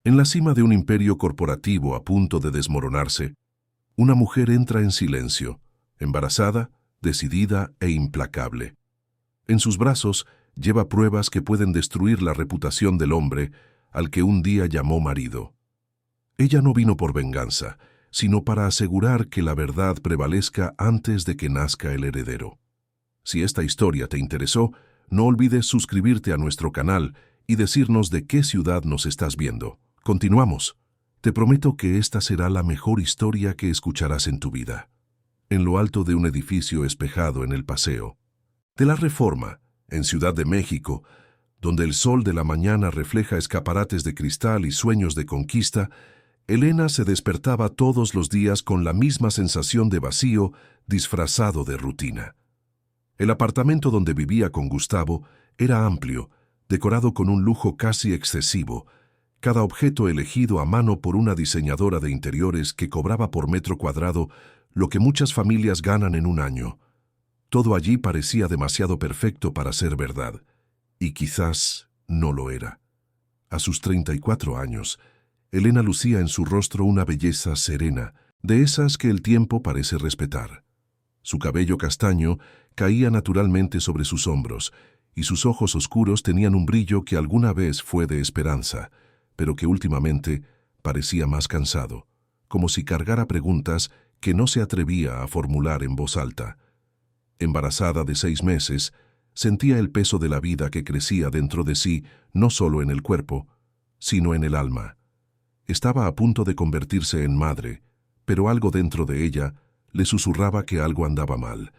En la cima de un imperio corporativo a punto de desmoronarse, una mujer entra en silencio, embarazada, decidida e implacable. En sus brazos lleva pruebas que pueden destruir la reputación del hombre al que un día llamó marido. Ella no vino por venganza, sino para asegurar que la verdad prevalezca antes de que nazca el heredero. Si esta historia te interesó, no olvides suscribirte a nuestro canal y decirnos de qué ciudad nos estás viendo. Continuamos. Te prometo que esta será la mejor historia que escucharás en tu vida. En lo alto de un edificio espejado en el Paseo de la Reforma, en Ciudad de México, donde el sol de la mañana refleja escaparates de cristal y sueños de conquista, Elena se despertaba todos los días con la misma sensación de vacío disfrazado de rutina. El apartamento donde vivía con Gustavo era amplio, decorado con un lujo casi excesivo, cada objeto elegido a mano por una diseñadora de interiores que cobraba por metro cuadrado lo que muchas familias ganan en un año. Todo allí parecía demasiado perfecto para ser verdad, y quizás no lo era. A sus 34 años, Elena lucía en su rostro una belleza serena, de esas que el tiempo parece respetar. Su cabello castaño caía naturalmente sobre sus hombros, y sus ojos oscuros tenían un brillo que alguna vez fue de esperanza, pero que últimamente parecía más cansado, como si cargara preguntas que no se atrevía a formular en voz alta. Embarazada de 6 meses, sentía el peso de la vida que crecía dentro de sí, no solo en el cuerpo, sino en el alma. Estaba a punto de convertirse en madre, pero algo dentro de ella le susurraba que algo andaba mal,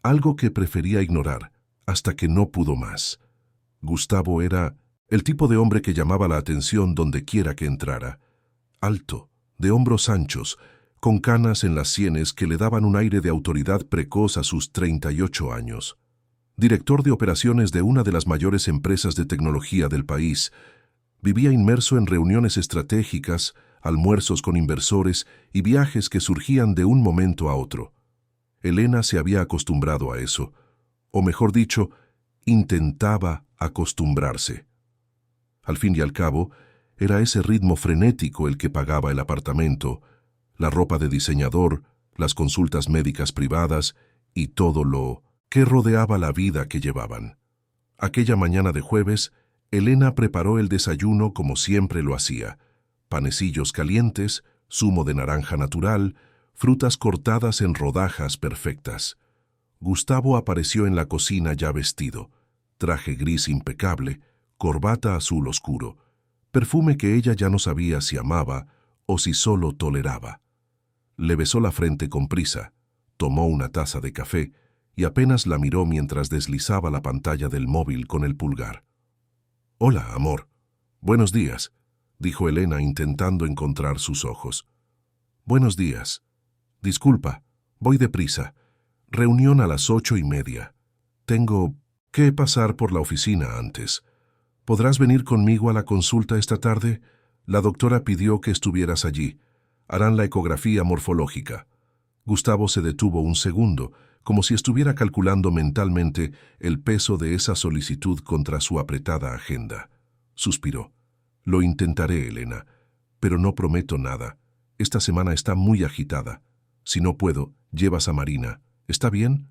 algo que prefería ignorar, hasta que no pudo más. Gustavo era el tipo de hombre que llamaba la atención donde quiera que entrara. Alto, de hombros anchos, con canas en las sienes que le daban un aire de autoridad precoz a sus 38 años. Director de operaciones de una de las mayores empresas de tecnología del país, vivía inmerso en reuniones estratégicas, almuerzos con inversores y viajes que surgían de un momento a otro. Elena se había acostumbrado a eso, o mejor dicho, intentaba acostumbrarse. Al fin y al cabo, era ese ritmo frenético el que pagaba el apartamento, la ropa de diseñador, las consultas médicas privadas y todo lo que rodeaba la vida que llevaban. Aquella mañana de jueves, Elena preparó el desayuno como siempre lo hacía: panecillos calientes, zumo de naranja natural, frutas cortadas en rodajas perfectas. Gustavo apareció en la cocina ya vestido, traje gris impecable, corbata azul oscuro, perfume que ella ya no sabía si amaba o si solo toleraba. Le besó la frente con prisa, tomó una taza de café y apenas la miró mientras deslizaba la pantalla del móvil con el pulgar. «Hola, amor. Buenos días», dijo Elena intentando encontrar sus ojos. «Buenos días. Disculpa, voy deprisa. Reunión a las 8:30. Tengo que pasar por la oficina antes. ¿Podrás venir conmigo a la consulta esta tarde? La doctora pidió que estuvieras allí. Harán la ecografía morfológica». Gustavo se detuvo un segundo, como si estuviera calculando mentalmente el peso de esa solicitud contra su apretada agenda. Suspiró. «Lo intentaré, Elena, pero no prometo nada. Esta semana está muy agitada. Si no puedo, llevas a Marina. ¿Está bien?»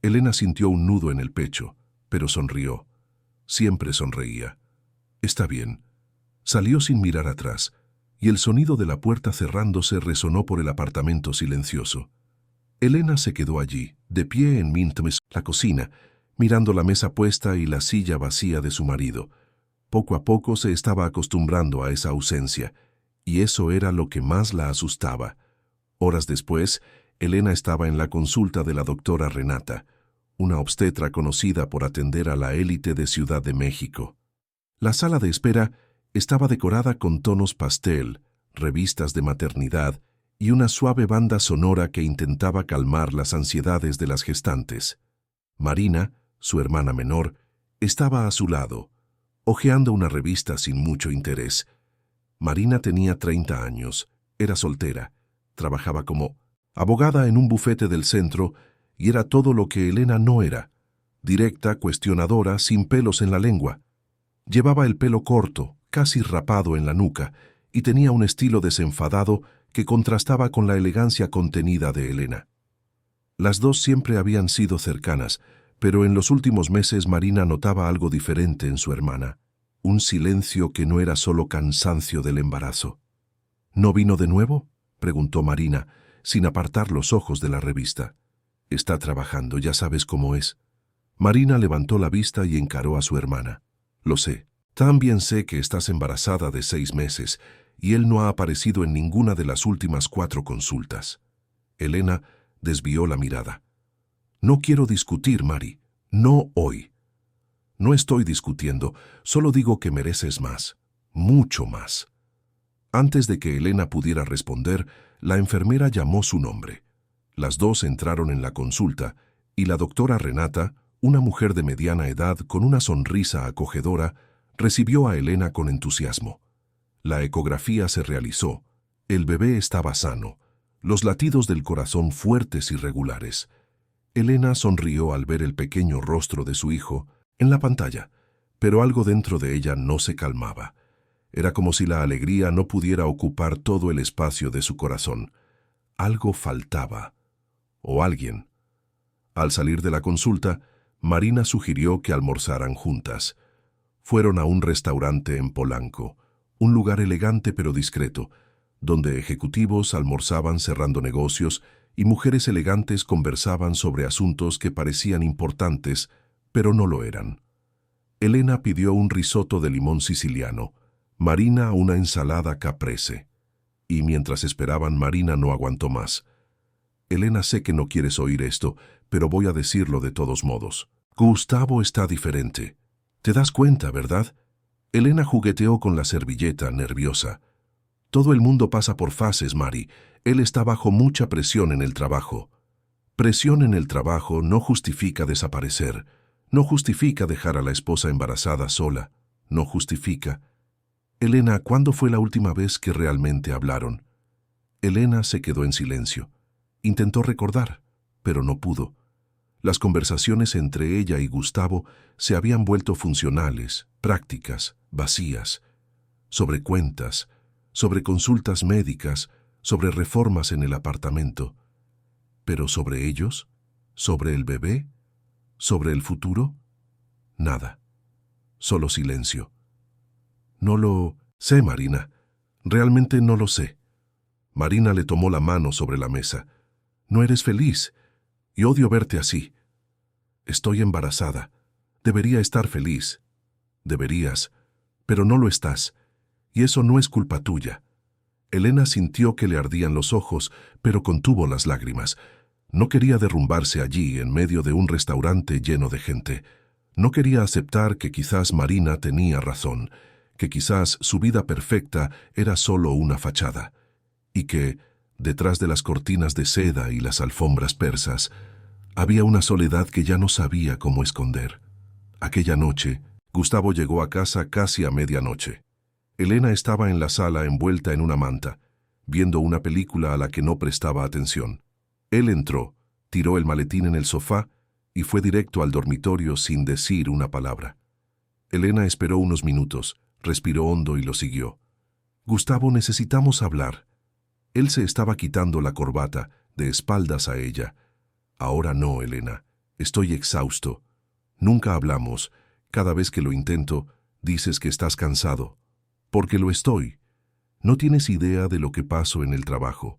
Elena sintió un nudo en el pecho, pero sonrió. Siempre sonreía. «Está bien». Salió sin mirar atrás, y el sonido de la puerta cerrándose resonó por el apartamento silencioso. Elena se quedó allí, de pie en la cocina, mirando la mesa puesta y la silla vacía de su marido. Poco a poco se estaba acostumbrando a esa ausencia, y eso era lo que más la asustaba. Horas después, Elena estaba en la consulta de la doctora Renata, una obstetra conocida por atender a la élite de Ciudad de México. La sala de espera estaba decorada con tonos pastel, revistas de maternidad y una suave banda sonora que intentaba calmar las ansiedades de las gestantes. Marina, su hermana menor, estaba a su lado, hojeando una revista sin mucho interés. Marina tenía 30 años, era soltera, trabajaba como abogada en un bufete del centro y era todo lo que Elena no era: directa, cuestionadora, sin pelos en la lengua. Llevaba el pelo corto, casi rapado en la nuca, y tenía un estilo desenfadado que contrastaba con la elegancia contenida de Elena. Las dos siempre habían sido cercanas, pero en los últimos meses Marina notaba algo diferente en su hermana, un silencio que no era solo cansancio del embarazo. ¿No vino de nuevo?, preguntó Marina, sin apartar los ojos de la revista. Está trabajando, ya sabes cómo es. Marina levantó la vista y encaró a su hermana. Lo sé. También sé que estás embarazada de 6 meses y él no ha aparecido en ninguna de las últimas 4 consultas. Elena desvió la mirada. No quiero discutir, Mari. No hoy. No estoy discutiendo, solo digo que mereces más. Mucho más. Antes de que Elena pudiera responder, la enfermera llamó su nombre. Las dos entraron en la consulta y la doctora Renata, una mujer de mediana edad con una sonrisa acogedora, recibió a Elena con entusiasmo. La ecografía se realizó. El bebé estaba sano, los latidos del corazón fuertes y regulares. Elena sonrió al ver el pequeño rostro de su hijo en la pantalla, pero algo dentro de ella no se calmaba. Era como si la alegría no pudiera ocupar todo el espacio de su corazón. Algo faltaba. O alguien. Al salir de la consulta, Marina sugirió que almorzaran juntas. Fueron a un restaurante en Polanco, un lugar elegante pero discreto, donde ejecutivos almorzaban cerrando negocios y mujeres elegantes conversaban sobre asuntos que parecían importantes, pero no lo eran. Elena pidió un risotto de limón siciliano, Marina una ensalada caprese. Y mientras esperaban, Marina no aguantó más. Elena, sé que no quieres oír esto, pero voy a decirlo de todos modos. Gustavo está diferente. ¿Te das cuenta, verdad? Elena jugueteó con la servilleta, nerviosa. Todo el mundo pasa por fases, Mari. Él está bajo mucha presión en el trabajo. Presión en el trabajo no justifica desaparecer. No justifica dejar a la esposa embarazada sola. No justifica. Elena, ¿cuándo fue la última vez que realmente hablaron? Elena se quedó en silencio. Intentó recordar, pero no pudo. Las conversaciones entre ella y Gustavo se habían vuelto funcionales, prácticas, vacías, sobre cuentas, sobre consultas médicas, sobre reformas en el apartamento. Pero sobre ellos, sobre el bebé, sobre el futuro, nada. Solo silencio. No lo sé, Marina. Realmente no lo sé. Marina le tomó la mano sobre la mesa. No eres feliz. Y odio verte así. Estoy embarazada. Debería estar feliz. Deberías. Pero no lo estás. Y eso no es culpa tuya. Elena sintió que le ardían los ojos, pero contuvo las lágrimas. No quería derrumbarse allí, en medio de un restaurante lleno de gente. No quería aceptar que quizás Marina tenía razón, que quizás su vida perfecta era solo una fachada, y que, detrás de las cortinas de seda y las alfombras persas, había una soledad que ya no sabía cómo esconder. Aquella noche, Gustavo llegó a casa casi a medianoche. Elena estaba en la sala envuelta en una manta, viendo una película a la que no prestaba atención. Él entró, tiró el maletín en el sofá y fue directo al dormitorio sin decir una palabra. Elena esperó unos minutos, respiró hondo y lo siguió. Gustavo, necesitamos hablar. Él se estaba quitando la corbata, de espaldas a ella. Ahora no, Elena. Estoy exhausto. Nunca hablamos. Cada vez que lo intento, dices que estás cansado. Porque lo estoy. No tienes idea de lo que paso en el trabajo,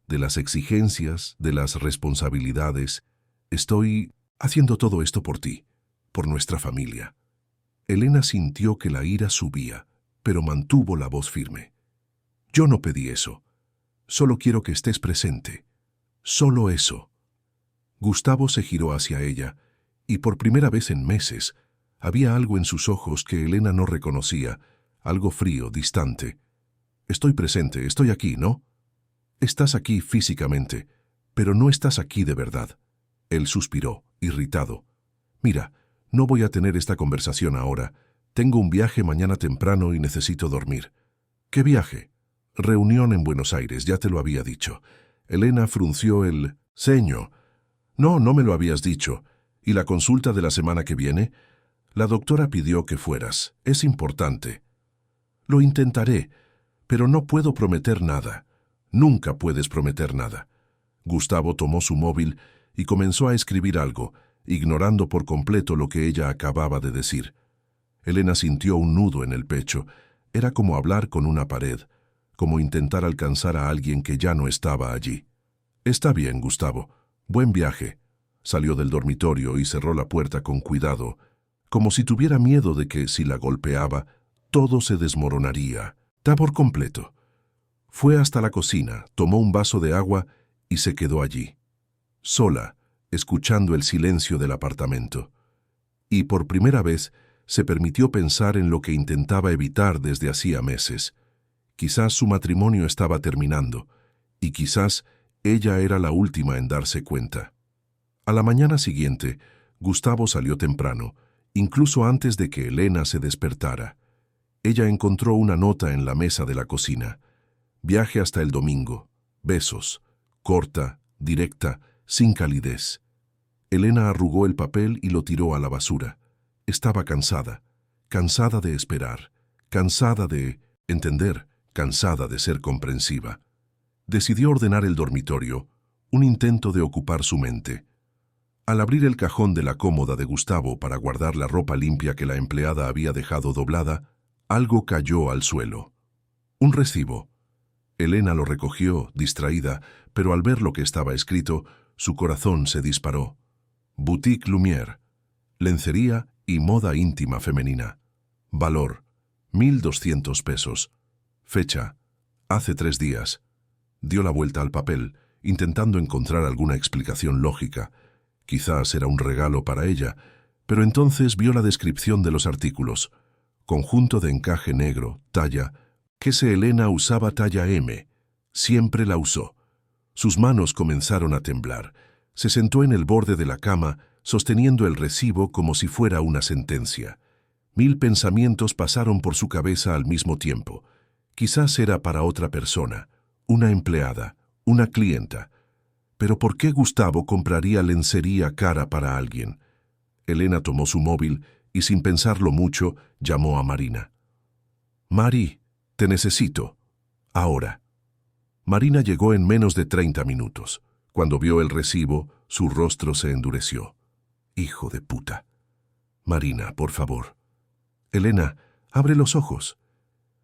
de las exigencias, de las responsabilidades. Estoy haciendo todo esto por ti, por nuestra familia. Elena sintió que la ira subía, pero mantuvo la voz firme. Yo no pedí eso. Solo quiero que estés presente. Solo eso. Gustavo se giró hacia ella, y por primera vez en meses, había algo en sus ojos que Elena no reconocía, algo frío, distante. Estoy presente, estoy aquí, ¿no? Estás aquí físicamente, pero no estás aquí de verdad. Él suspiró, irritado. Mira, no voy a tener esta conversación ahora. Tengo un viaje mañana temprano y necesito dormir. ¿Qué viaje? Reunión en Buenos Aires, ya te lo había dicho. Elena frunció el ceño. No, no me lo habías dicho. ¿Y la consulta de la semana que viene? La doctora pidió que fueras. Es importante. Lo intentaré, Pero no puedo prometer nada. Nunca puedes prometer nada. Gustavo tomó su móvil y comenzó a escribir algo, ignorando por completo lo que ella acababa de decir. Elena sintió un nudo en el pecho. Era como hablar con una pared, como intentar alcanzar a alguien que ya no estaba allí. «Está bien, Gustavo. Buen viaje». Salió del dormitorio y cerró la puerta con cuidado, como si tuviera miedo de que, si la golpeaba, todo se desmoronaría, por completo. Fue hasta la cocina, tomó un vaso de agua y se quedó allí, sola, escuchando el silencio del apartamento. Y por primera vez se permitió pensar en lo que intentaba evitar desde hacía meses. Quizás su matrimonio estaba terminando, y quizás ella era la última en darse cuenta. A la mañana siguiente, Gustavo salió temprano, incluso antes de que Elena se despertara. Ella encontró una nota en la mesa de la cocina. Viaje hasta el domingo. Besos. Corta, directa, sin calidez. Elena arrugó el papel y lo tiró a la basura. Estaba cansada. Cansada de esperar. Cansada de entender. Cansada de ser comprensiva. Decidió ordenar el dormitorio, un intento de ocupar su mente. Al abrir el cajón de la cómoda de Gustavo para guardar la ropa limpia que la empleada había dejado doblada, algo cayó al suelo. Un recibo. Elena lo recogió, distraída, pero al ver lo que estaba escrito, su corazón se disparó. Boutique Lumière. Lencería y moda íntima femenina. Valor: 1.200 pesos. Fecha: hace 3 días. Dio la vuelta al papel, intentando encontrar alguna explicación lógica. Quizás era un regalo para ella, pero entonces vio la descripción de los artículos. Conjunto de encaje negro, talla, que Elena usaba talla M. Siempre la usó. Sus manos comenzaron a temblar. Se sentó en el borde de la cama, sosteniendo el recibo como si fuera una sentencia. 1000 pensamientos pasaron por su cabeza al mismo tiempo. Quizás era para otra persona, una empleada, una clienta. Pero ¿por qué Gustavo compraría lencería cara para alguien? Elena tomó su móvil y, sin pensarlo mucho, llamó a Marina. «Mari, te necesito. Ahora». Marina llegó en menos de 30 minutos. Cuando vio el recibo, su rostro se endureció. «Hijo de puta». «Marina, por favor». «Elena, abre los ojos.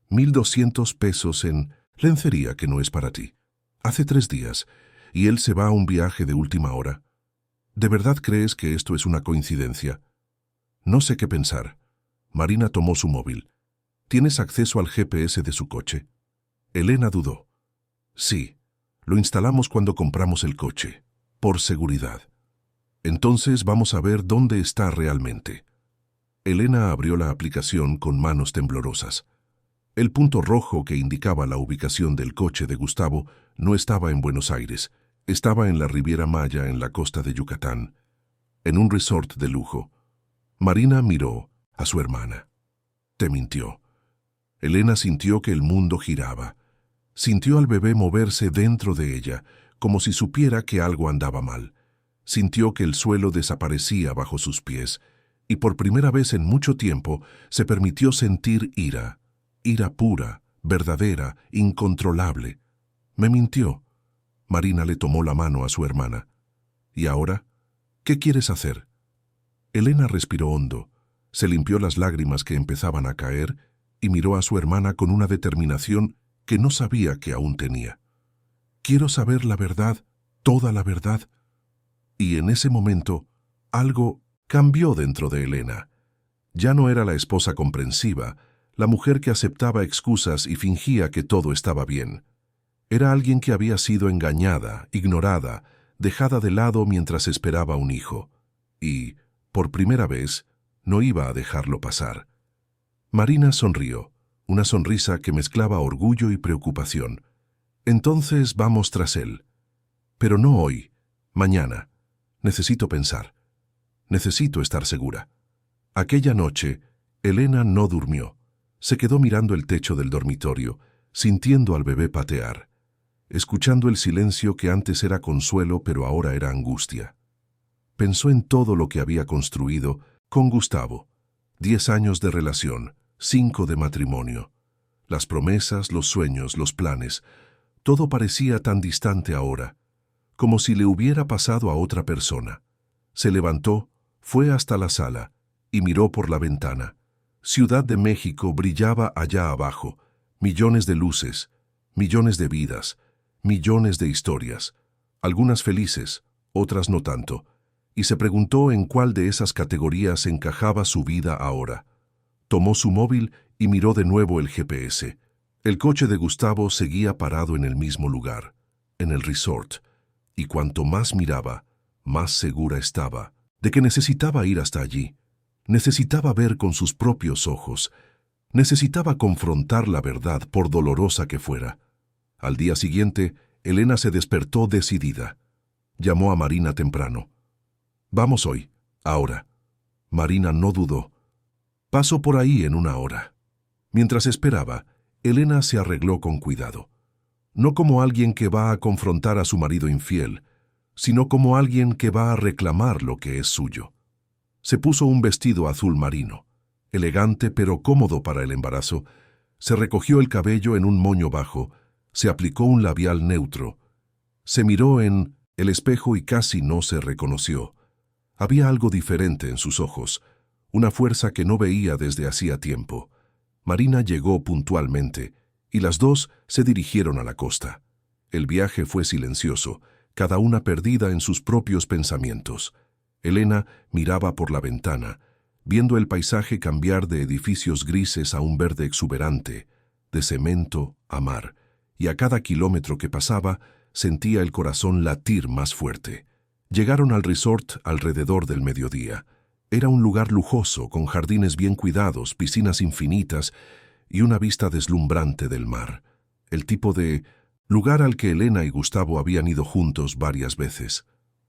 1.200 pesos en lencería que no es para ti. Hace 3 días. Y él se va a un viaje de última hora. ¿De verdad crees que esto es una coincidencia?» «No sé qué pensar». Marina tomó su móvil. «¿Tienes acceso al GPS de su coche?» Elena dudó. «Sí, lo instalamos cuando compramos el coche, por seguridad». «Entonces vamos a ver dónde está realmente». Elena abrió la aplicación con manos temblorosas. El punto rojo que indicaba la ubicación del coche de Gustavo no estaba en Buenos Aires. Estaba en la Riviera Maya, en la costa de Yucatán, en un resort de lujo. Marina miró a su hermana. «Te mintió». Elena sintió que el mundo giraba. Sintió al bebé moverse dentro de ella, como si supiera que algo andaba mal. Sintió que el suelo desaparecía bajo sus pies, y por primera vez en mucho tiempo se permitió sentir ira. Ira pura, verdadera, incontrolable. «Me mintió». Marina le tomó la mano a su hermana. «¿Y ahora? ¿Qué quieres hacer?» Elena respiró hondo, se limpió las lágrimas que empezaban a caer y miró a su hermana con una determinación que no sabía que aún tenía. «Quiero saber la verdad, toda la verdad». Y en ese momento, algo cambió dentro de Elena. Ya no era la esposa comprensiva, la mujer que aceptaba excusas y fingía que todo estaba bien. Era alguien que había sido engañada, ignorada, dejada de lado mientras esperaba un hijo. Y, por primera vez, no iba a dejarlo pasar. Marina sonrió, una sonrisa que mezclaba orgullo y preocupación. «Entonces vamos tras él. Pero no hoy, mañana. Necesito pensar. Necesito estar segura». Aquella noche, Elena no durmió. Se quedó mirando el techo del dormitorio, sintiendo al bebé patear, escuchando el silencio que antes era consuelo pero ahora era angustia. Pensó en todo lo que había construido con Gustavo. 10 años de relación, 5 de matrimonio. Las promesas, los sueños, los planes, todo parecía tan distante ahora, como si le hubiera pasado a otra persona. Se levantó, fue hasta la sala y miró por la ventana. Ciudad de México brillaba allá abajo, millones de luces, millones de vidas, millones de historias, algunas felices, otras no tanto, y se preguntó en cuál de esas categorías encajaba su vida ahora. Tomó su móvil y miró de nuevo el GPS. El coche de Gustavo seguía parado en el mismo lugar, en el resort, y cuanto más miraba, más segura estaba de que necesitaba ir hasta allí. Necesitaba ver con sus propios ojos. Necesitaba confrontar la verdad, por dolorosa que fuera. Al día siguiente, Elena se despertó decidida. Llamó a Marina temprano. «Vamos hoy, ahora». Marina no dudó. «Paso por ahí en una hora». Mientras esperaba, Elena se arregló con cuidado. No como alguien que va a confrontar a su marido infiel, sino como alguien que va a reclamar lo que es suyo. Se puso un vestido azul marino, elegante pero cómodo para el embarazo, se recogió el cabello en un moño bajo, se aplicó un labial neutro, se miró en el espejo y casi no se reconoció. Había algo diferente en sus ojos, una fuerza que no veía desde hacía tiempo. Marina llegó puntualmente, y las dos se dirigieron a la costa. El viaje fue silencioso, cada una perdida en sus propios pensamientos. Elena miraba por la ventana, viendo el paisaje cambiar de edificios grises a un verde exuberante, de cemento a mar, y a cada kilómetro que pasaba sentía el corazón latir más fuerte. Llegaron al resort alrededor del mediodía. Era un lugar lujoso, con jardines bien cuidados, piscinas infinitas y una vista deslumbrante del mar. El tipo de lugar al que Elena y Gustavo habían ido juntos varias veces.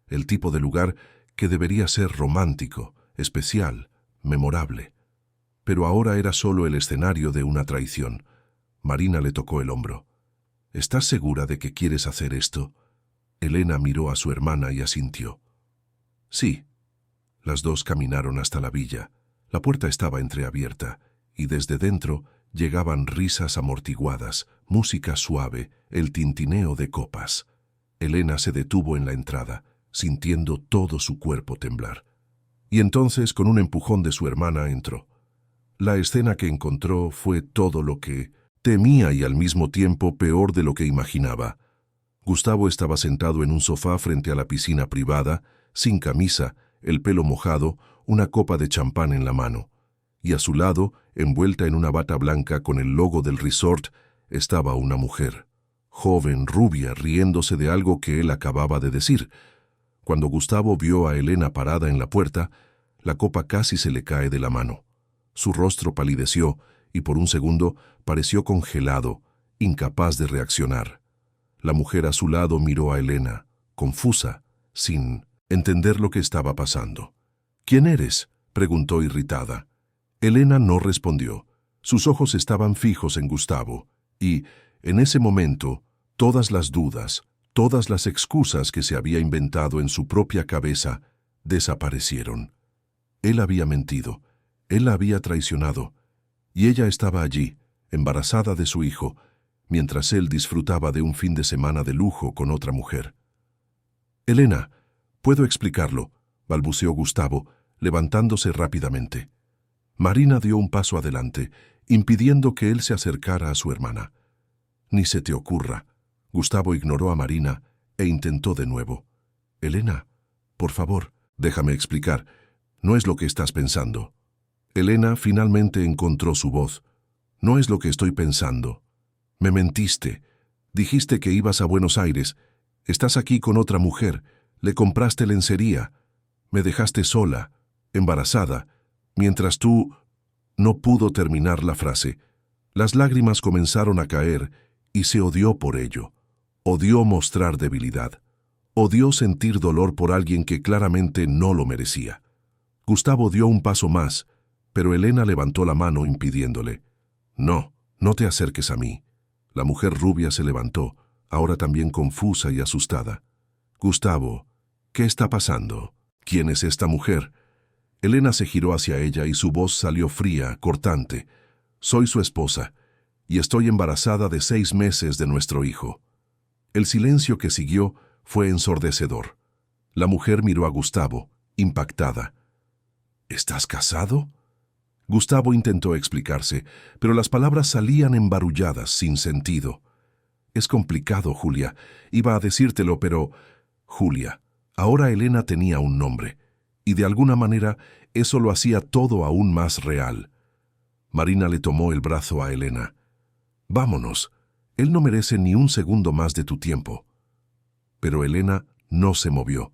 El tipo de lugar que debería ser romántico, especial, memorable. Pero ahora era solo el escenario de una traición. Marina le tocó el hombro. «¿Estás segura de que quieres hacer esto?» Elena miró a su hermana y asintió. «Sí». Las dos caminaron hasta la villa. La puerta estaba entreabierta, y desde dentro llegaban risas amortiguadas, música suave, el tintineo de copas. Elena se detuvo en la entrada, sintiendo todo su cuerpo temblar. Y entonces, con un empujón de su hermana, entró. La escena que encontró fue todo lo que temía y al mismo tiempo peor de lo que imaginaba. Gustavo estaba sentado en un sofá frente a la piscina privada, sin camisa, el pelo mojado, una copa de champán en la mano. Y a su lado, envuelta en una bata blanca con el logo del resort, estaba una mujer, joven, rubia, riéndose de algo que él acababa de decir. Cuando Gustavo vio a Elena parada en la puerta, la copa casi se le cae de la mano. Su rostro palideció y por un segundo pareció congelado, incapaz de reaccionar. La mujer a su lado miró a Elena, confusa, sin entender lo que estaba pasando. «¿Quién eres?», preguntó irritada. Elena no respondió. Sus ojos estaban fijos en Gustavo, y, en ese momento, todas las dudas, todas las excusas que se había inventado en su propia cabeza, desaparecieron. Él había mentido, él la había traicionado, y ella estaba allí, embarazada de su hijo, mientras él disfrutaba de un fin de semana de lujo con otra mujer. «Elena, puedo explicarlo», balbuceó Gustavo, levantándose rápidamente. Marina dio un paso adelante, impidiendo que él se acercara a su hermana. «Ni se te ocurra». Gustavo ignoró a Marina e intentó de nuevo. «Elena, por favor, déjame explicar. No es lo que estás pensando». Elena finalmente encontró su voz. «No es lo que estoy pensando. Me mentiste. Dijiste que ibas a Buenos Aires. Estás aquí con otra mujer. Le compraste lencería. Me dejaste sola, embarazada, mientras tú...». No pudo terminar la frase. Las lágrimas comenzaron a caer y se odió por ello. Odió mostrar debilidad. Odió sentir dolor por alguien que claramente no lo merecía. Gustavo dio un paso más, pero Elena levantó la mano impidiéndole. «No, no te acerques a mí». La mujer rubia se levantó, ahora también confusa y asustada. «Gustavo, ¿qué está pasando? ¿Quién es esta mujer?». Elena se giró hacia ella y su voz salió fría, cortante. «Soy su esposa. y estoy embarazada de 6 meses de nuestro hijo. El silencio que siguió fue ensordecedor. La mujer miró a Gustavo, impactada. ¿Estás casado? Gustavo intentó explicarse, pero las palabras salían embarulladas, sin sentido. Es complicado, Julia. Iba a decírtelo, pero... Julia. Ahora Elena tenía un nombre, y de alguna manera eso lo hacía todo aún más real. Marina le tomó el brazo a Elena. Vámonos. Él no merece ni un segundo más de tu tiempo. Pero Elena no se movió.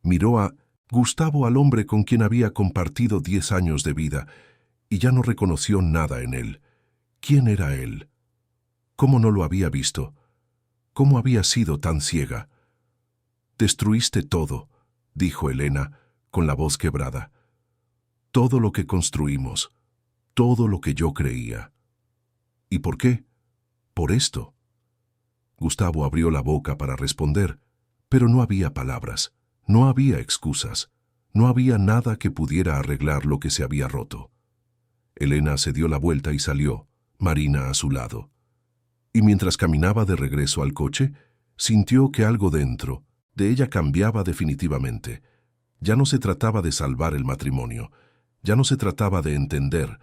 Miró a Gustavo, al hombre con quien había compartido 10 años de vida, y ya no reconoció nada en él. ¿Quién era él? ¿Cómo no lo había visto? ¿Cómo había sido tan ciega? Destruiste todo, dijo Elena, con la voz quebrada. Todo lo que construimos, todo lo que yo creía. ¿Y por qué? Por esto. Gustavo abrió la boca para responder, pero no había palabras, no había excusas, no había nada que pudiera arreglar lo que se había roto. Elena se dio la vuelta y salió, Marina a su lado. Y mientras caminaba de regreso al coche, sintió que algo dentro de ella cambiaba definitivamente. Ya no se trataba de salvar el matrimonio, ya no se trataba de entender,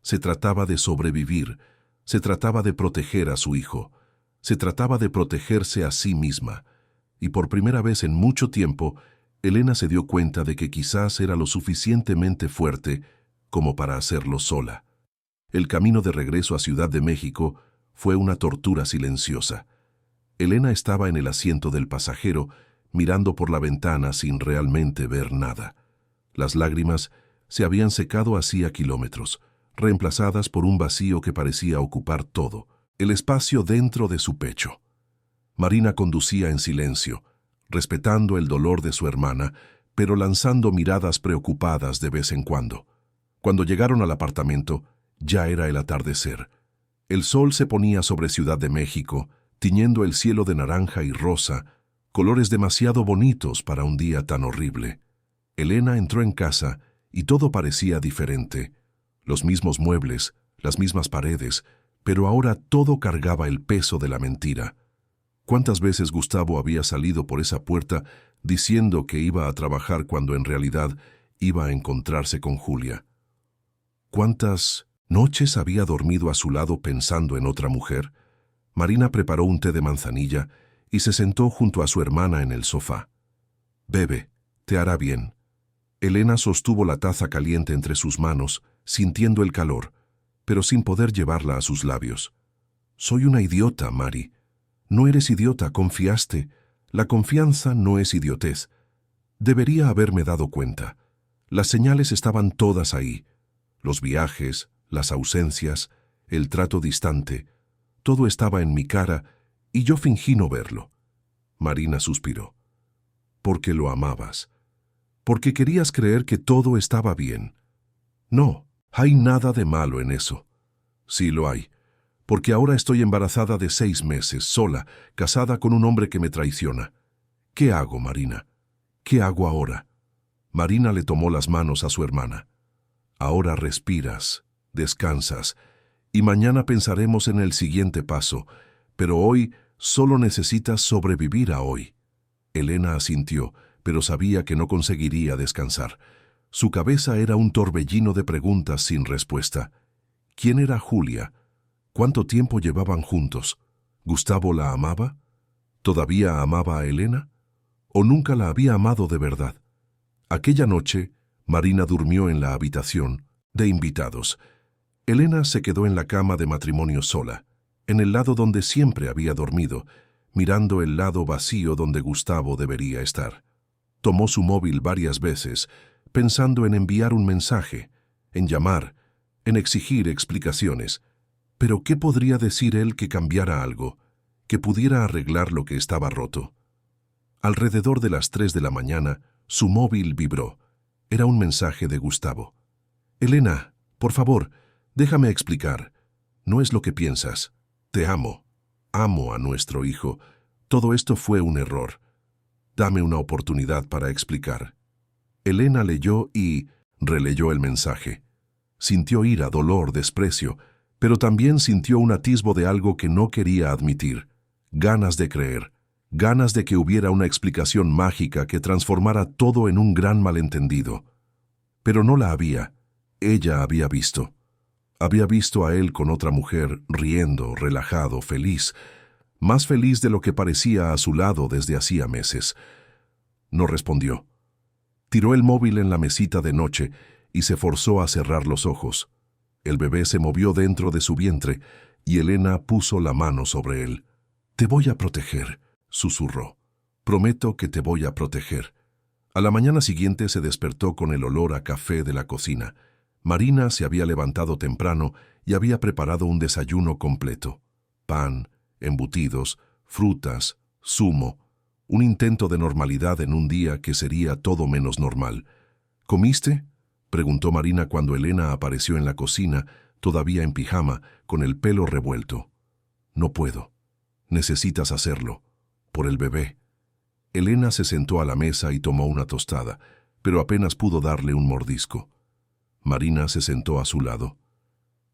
se trataba de sobrevivir, se trataba de proteger a su hijo, se trataba de protegerse a sí misma. Y por primera vez en mucho tiempo, Elena se dio cuenta de que quizás era lo suficientemente fuerte como para hacerlo sola. El camino de regreso a Ciudad de México fue una tortura silenciosa. Elena estaba en el asiento del pasajero, mirando por la ventana sin realmente ver nada. Las lágrimas se habían secado hacía kilómetros, reemplazadas por un vacío que parecía ocupar todo, el espacio dentro de su pecho. Marina conducía en silencio, respetando el dolor de su hermana, pero lanzando miradas preocupadas de vez en cuando. Cuando llegaron al apartamento, ya era el atardecer. El sol se ponía sobre Ciudad de México, tiñendo el cielo de naranja y rosa, colores demasiado bonitos para un día tan horrible. Elena entró en casa y todo parecía diferente. Los mismos muebles, las mismas paredes, pero ahora todo cargaba el peso de la mentira. ¿Cuántas veces Gustavo había salido por esa puerta diciendo que iba a trabajar cuando en realidad iba a encontrarse con Julia? ¿Cuántas noches había dormido a su lado pensando en otra mujer? Marina preparó un té de manzanilla y se sentó junto a su hermana en el sofá. «Bebe, te hará bien». Elena sostuvo la taza caliente entre sus manos, sintiendo el calor, pero sin poder llevarla a sus labios. «Soy una idiota, Mari». «No eres idiota, confiaste. La confianza no es idiotez. Debería haberme dado cuenta. Las señales estaban todas ahí. Los viajes, las ausencias, el trato distante. Todo estaba en mi cara y yo fingí no verlo». Marina suspiró. «Porque lo amabas. Porque querías creer que todo estaba bien. No, hay nada de malo en eso». «Sí lo hay. Porque ahora estoy embarazada de 6 meses, sola, casada con un hombre que me traiciona. ¿Qué hago, Marina? ¿Qué hago ahora?» Marina le tomó las manos a su hermana. «Ahora respiras, descansas, y mañana pensaremos en el siguiente paso, pero hoy solo necesitas sobrevivir a hoy». Elena asintió, pero sabía que no conseguiría descansar. Su cabeza era un torbellino de preguntas sin respuesta. ¿Quién era Julia? ¿Cuánto tiempo llevaban juntos? ¿Gustavo la amaba? ¿Todavía amaba a Elena? ¿O nunca la había amado de verdad? Aquella noche, Marina durmió en la habitación de invitados. Elena se quedó en la cama de matrimonio sola, en el lado donde siempre había dormido, mirando el lado vacío donde Gustavo debería estar. Tomó su móvil varias veces, pensando en enviar un mensaje, en llamar, en exigir explicaciones. Pero ¿qué podría decir él que cambiara algo, que pudiera arreglar lo que estaba roto? Alrededor de las 3 de la mañana, su móvil vibró. Era un mensaje de Gustavo. «Elena, por favor, déjame explicar. No es lo que piensas. Te amo. Amo a nuestro hijo. Todo esto fue un error. Dame una oportunidad para explicar». Elena leyó y releyó el mensaje. Sintió ira, dolor, desprecio, Pero también sintió un atisbo de algo que no quería admitir, ganas de creer, ganas de que hubiera una explicación mágica que transformara todo en un gran malentendido. Pero no la había. Ella había visto. Había visto a él con otra mujer, riendo, relajado, feliz, más feliz de lo que parecía a su lado desde hacía meses. No respondió. Tiró el móvil en la mesita de noche y se forzó a cerrar los ojos. El bebé se movió dentro de su vientre y Elena puso la mano sobre él. «Te voy a proteger», susurró. «Prometo que te voy a proteger». A la mañana siguiente se despertó con el olor a café de la cocina. Marina se había levantado temprano y había preparado un desayuno completo. Pan, embutidos, frutas, zumo. Un intento de normalidad en un día que sería todo menos normal. «¿Comiste?», preguntó Marina cuando Elena apareció en la cocina, todavía en pijama, con el pelo revuelto. «No puedo. Necesitas hacerlo. Por el bebé». Elena se sentó a la mesa y tomó una tostada, pero apenas pudo darle un mordisco. Marina se sentó a su lado.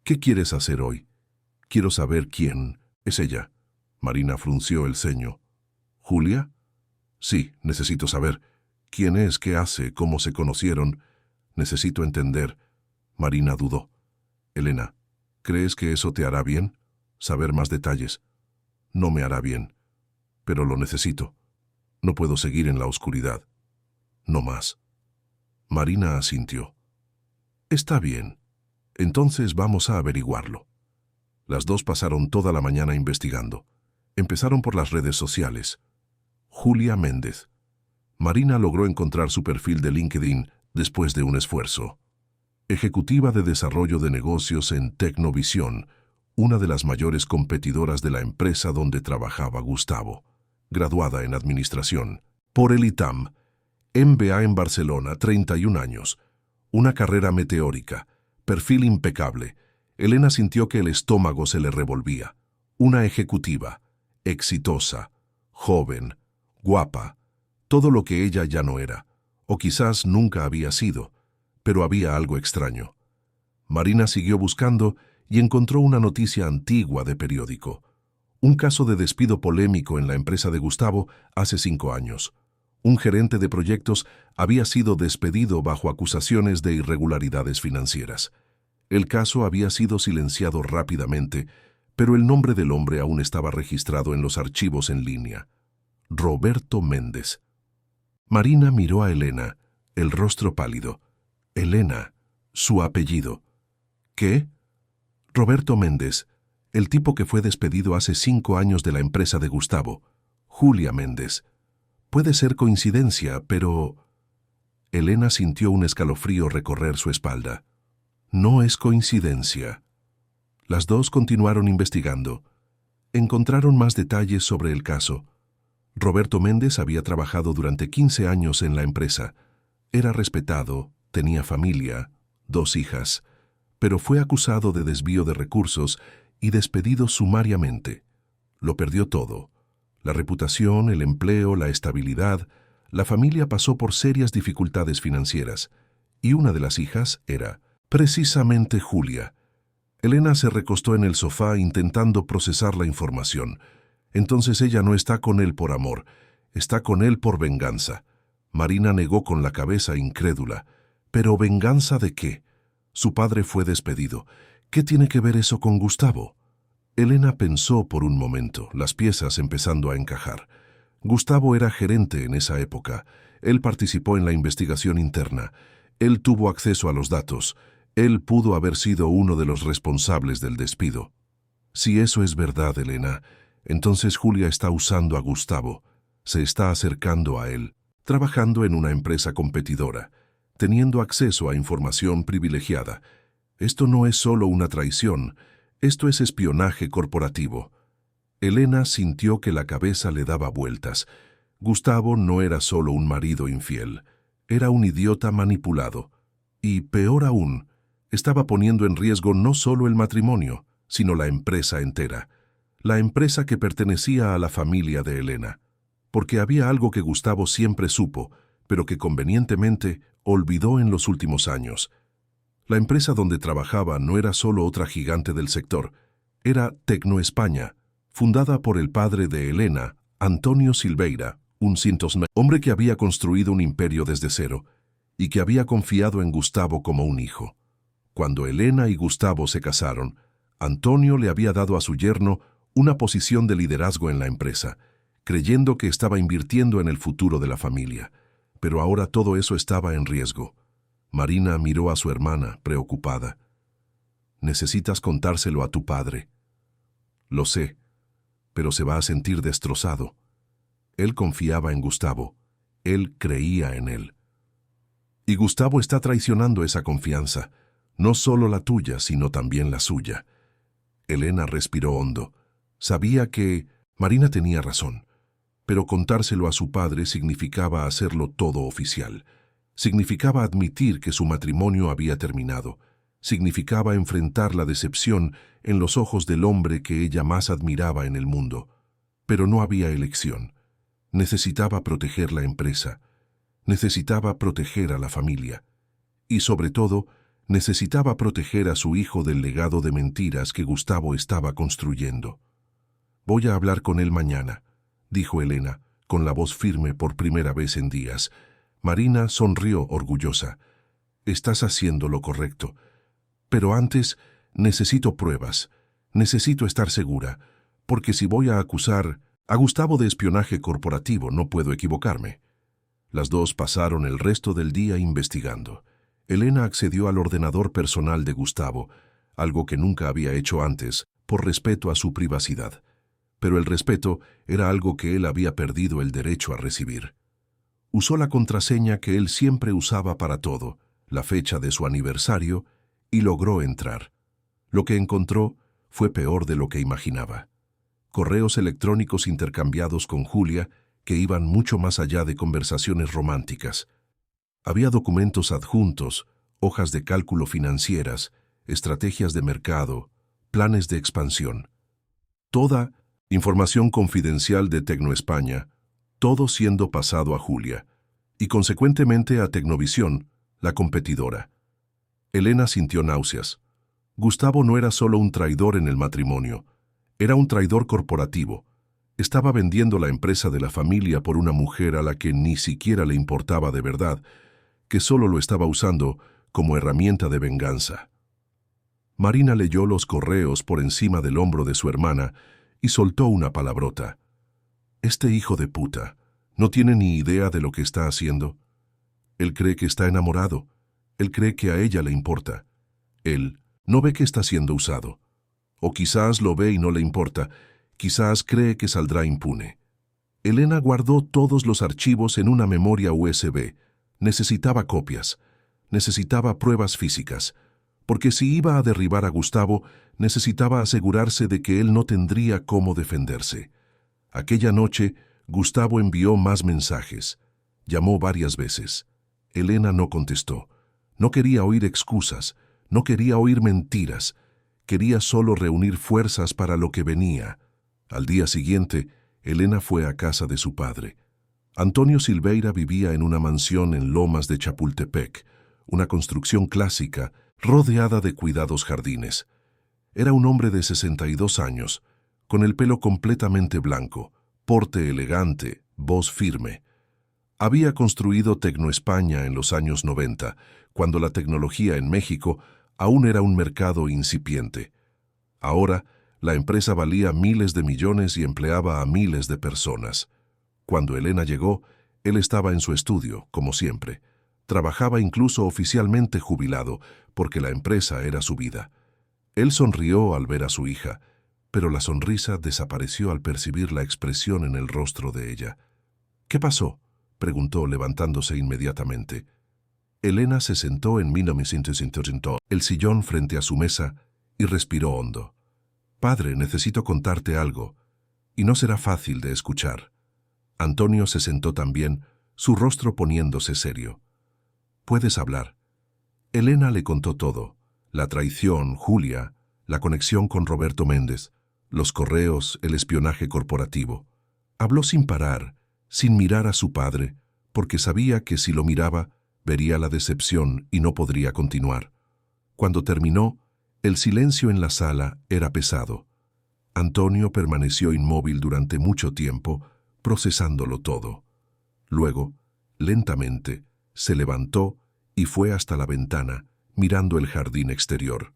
«¿Qué quieres hacer hoy? Quiero saber quién es ella». Marina frunció el ceño. «¿Julia?» «Sí, necesito saber. ¿Quién es? ¿Qué hace? ¿Cómo se conocieron? Necesito entender». Marina dudó. «Elena, ¿crees que eso te hará bien? Saber más detalles». «No me hará bien. Pero lo necesito. No puedo seguir en la oscuridad. No más». Marina asintió. «Está bien. Entonces vamos a averiguarlo». Las dos pasaron toda la mañana investigando. Empezaron por las redes sociales. Julia Méndez. Marina logró encontrar su perfil de LinkedIn después de un esfuerzo. Ejecutiva de desarrollo de negocios en Tecnovisión, una de las mayores competidoras de la empresa donde trabajaba Gustavo. Graduada en Administración por el ITAM. MBA en Barcelona, 31 años. Una carrera meteórica. Perfil impecable. Elena sintió que el estómago se le revolvía. Una ejecutiva. Exitosa. Joven. Guapa. Todo lo que ella ya no era. O quizás nunca había sido. Pero había algo extraño. Marina siguió buscando y encontró una noticia antigua de periódico. Un caso de despido polémico en la empresa de Gustavo hace 5 años. Un gerente de proyectos había sido despedido bajo acusaciones de irregularidades financieras. El caso había sido silenciado rápidamente, pero el nombre del hombre aún estaba registrado en los archivos en línea. Roberto Méndez. Marina miró a Elena, el rostro pálido. Elena, su apellido. ¿Qué? Roberto Méndez, el tipo que fue despedido hace 5 años de la empresa de Gustavo. Julia Méndez. Puede ser coincidencia, pero... Elena sintió un escalofrío recorrer su espalda. No es coincidencia. Las dos continuaron investigando. Encontraron más detalles sobre el caso. Roberto Méndez había trabajado durante 15 años en la empresa. Era respetado, tenía familia, 2 hijas, pero fue acusado de desvío de recursos y despedido sumariamente. Lo perdió todo. La reputación, el empleo, la estabilidad. La familia pasó por serias dificultades financieras. Y una de las hijas era, precisamente, Julia. Elena se recostó en el sofá intentando procesar la información. Entonces ella no está con él por amor, está con él por venganza. Marina negó con la cabeza incrédula. ¿Pero venganza de qué? Su padre fue despedido. ¿Qué tiene que ver eso con Gustavo? Elena pensó por un momento, las piezas empezando a encajar. Gustavo era gerente en esa época. Él participó en la investigación interna. Él tuvo acceso a los datos. Él pudo haber sido uno de los responsables del despido. Si eso es verdad, Elena, entonces Julia está usando a Gustavo. Se está acercando a él, trabajando en una empresa competidora, teniendo acceso a información privilegiada. Esto no es solo una traición, esto es espionaje corporativo. Elena sintió que la cabeza le daba vueltas. Gustavo no era solo un marido infiel, era un idiota manipulado. Y, peor aún, estaba poniendo en riesgo no solo el matrimonio, sino la empresa entera. La empresa que pertenecía a la familia de Elena. Porque había algo que Gustavo siempre supo, pero que convenientemente olvidó en los últimos años. La empresa donde trabajaba no era solo otra gigante del sector, era Tecno España, fundada por el padre de Elena, Antonio Silveira, un hombre que había construido un imperio desde cero y que había confiado en Gustavo como un hijo. Cuando Elena y Gustavo se casaron, Antonio le había dado a su yerno una posición de liderazgo en la empresa, creyendo que estaba invirtiendo en el futuro de la familia. Pero ahora todo eso estaba en riesgo. Marina miró a su hermana, preocupada. «Necesitas contárselo a tu padre». «Lo sé, pero se va a sentir destrozado». Él confiaba en Gustavo. Él creía en él. Y Gustavo está traicionando esa confianza, no solo la tuya, sino también la suya. Elena respiró hondo. Sabía que Marina tenía razón, pero contárselo a su padre significaba hacerlo todo oficial. Significaba admitir que su matrimonio había terminado. Significaba enfrentar la decepción en los ojos del hombre que ella más admiraba en el mundo. Pero no había elección. Necesitaba proteger la empresa. Necesitaba proteger a la familia. Y sobre todo, necesitaba proteger a su hijo del legado de mentiras que Gustavo estaba construyendo. «Voy a hablar con él mañana», dijo Elena, con la voz firme por primera vez en días. Marina sonrió orgullosa. «Estás haciendo lo correcto. Pero antes, necesito pruebas. Necesito estar segura, porque si voy a acusar a Gustavo de espionaje corporativo, no puedo equivocarme». Las dos pasaron el resto del día investigando. Elena accedió al ordenador personal de Gustavo, algo que nunca había hecho antes, por respeto a su privacidad. Pero el respeto era algo que él había perdido el derecho a recibir. Usó la contraseña que él siempre usaba para todo, la fecha de su aniversario, y logró entrar. Lo que encontró fue peor de lo que imaginaba. Correos electrónicos intercambiados con Julia que iban mucho más allá de conversaciones románticas. Había documentos adjuntos, hojas de cálculo financieras, estrategias de mercado, planes de expansión. Toda información confidencial de Tecno España, todo siendo pasado a Julia, y consecuentemente a Tecnovisión, la competidora. Elena sintió náuseas. Gustavo no era solo un traidor en el matrimonio, era un traidor corporativo. Estaba vendiendo la empresa de la familia por una mujer a la que ni siquiera le importaba de verdad, que solo lo estaba usando como herramienta de venganza. Marina leyó los correos por encima del hombro de su hermana y soltó una palabrota. «Este hijo de puta no tiene ni idea de lo que está haciendo. Él cree que está enamorado. Él cree que a ella le importa. Él no ve que está siendo usado. O quizás lo ve y no le importa. Quizás cree que saldrá impune». Elena guardó todos los archivos en una memoria USB. Necesitaba copias. Necesitaba pruebas físicas. Porque si iba a derribar a Gustavo, necesitaba asegurarse de que él no tendría cómo defenderse. Aquella noche, Gustavo envió más mensajes. Llamó varias veces. Elena no contestó. No quería oír excusas. No quería oír mentiras. Quería solo reunir fuerzas para lo que venía. Al día siguiente, Elena fue a casa de su padre. Antonio Silveira vivía en una mansión en Lomas de Chapultepec, una construcción clásica rodeada de cuidados jardines. Era un hombre de 62 años, con el pelo completamente blanco, porte elegante, voz firme. Había construido Tecno España en los años 90, cuando la tecnología en México aún era un mercado incipiente. Ahora, la empresa valía miles de millones y empleaba a miles de personas. Cuando Elena llegó, él estaba en su estudio, como siempre. Trabajaba incluso oficialmente jubilado, porque la empresa era su vida. Él sonrió al ver a su hija, pero la sonrisa desapareció al percibir la expresión en el rostro de ella. «¿Qué pasó?», preguntó levantándose inmediatamente. Elena se sentó en el sillón frente a su mesa y respiró hondo. «Padre, necesito contarte algo, y no será fácil de escuchar». Antonio se sentó también, su rostro poniéndose serio. «Puedes hablar». Elena le contó todo: la traición, Julia, la conexión con Roberto Méndez, los correos, el espionaje corporativo. Habló sin parar, sin mirar a su padre, porque sabía que si lo miraba, vería la decepción y no podría continuar. Cuando terminó, el silencio en la sala era pesado. Antonio permaneció inmóvil durante mucho tiempo, procesándolo todo. Luego, lentamente, se levantó y fue hasta la ventana, mirando el jardín exterior.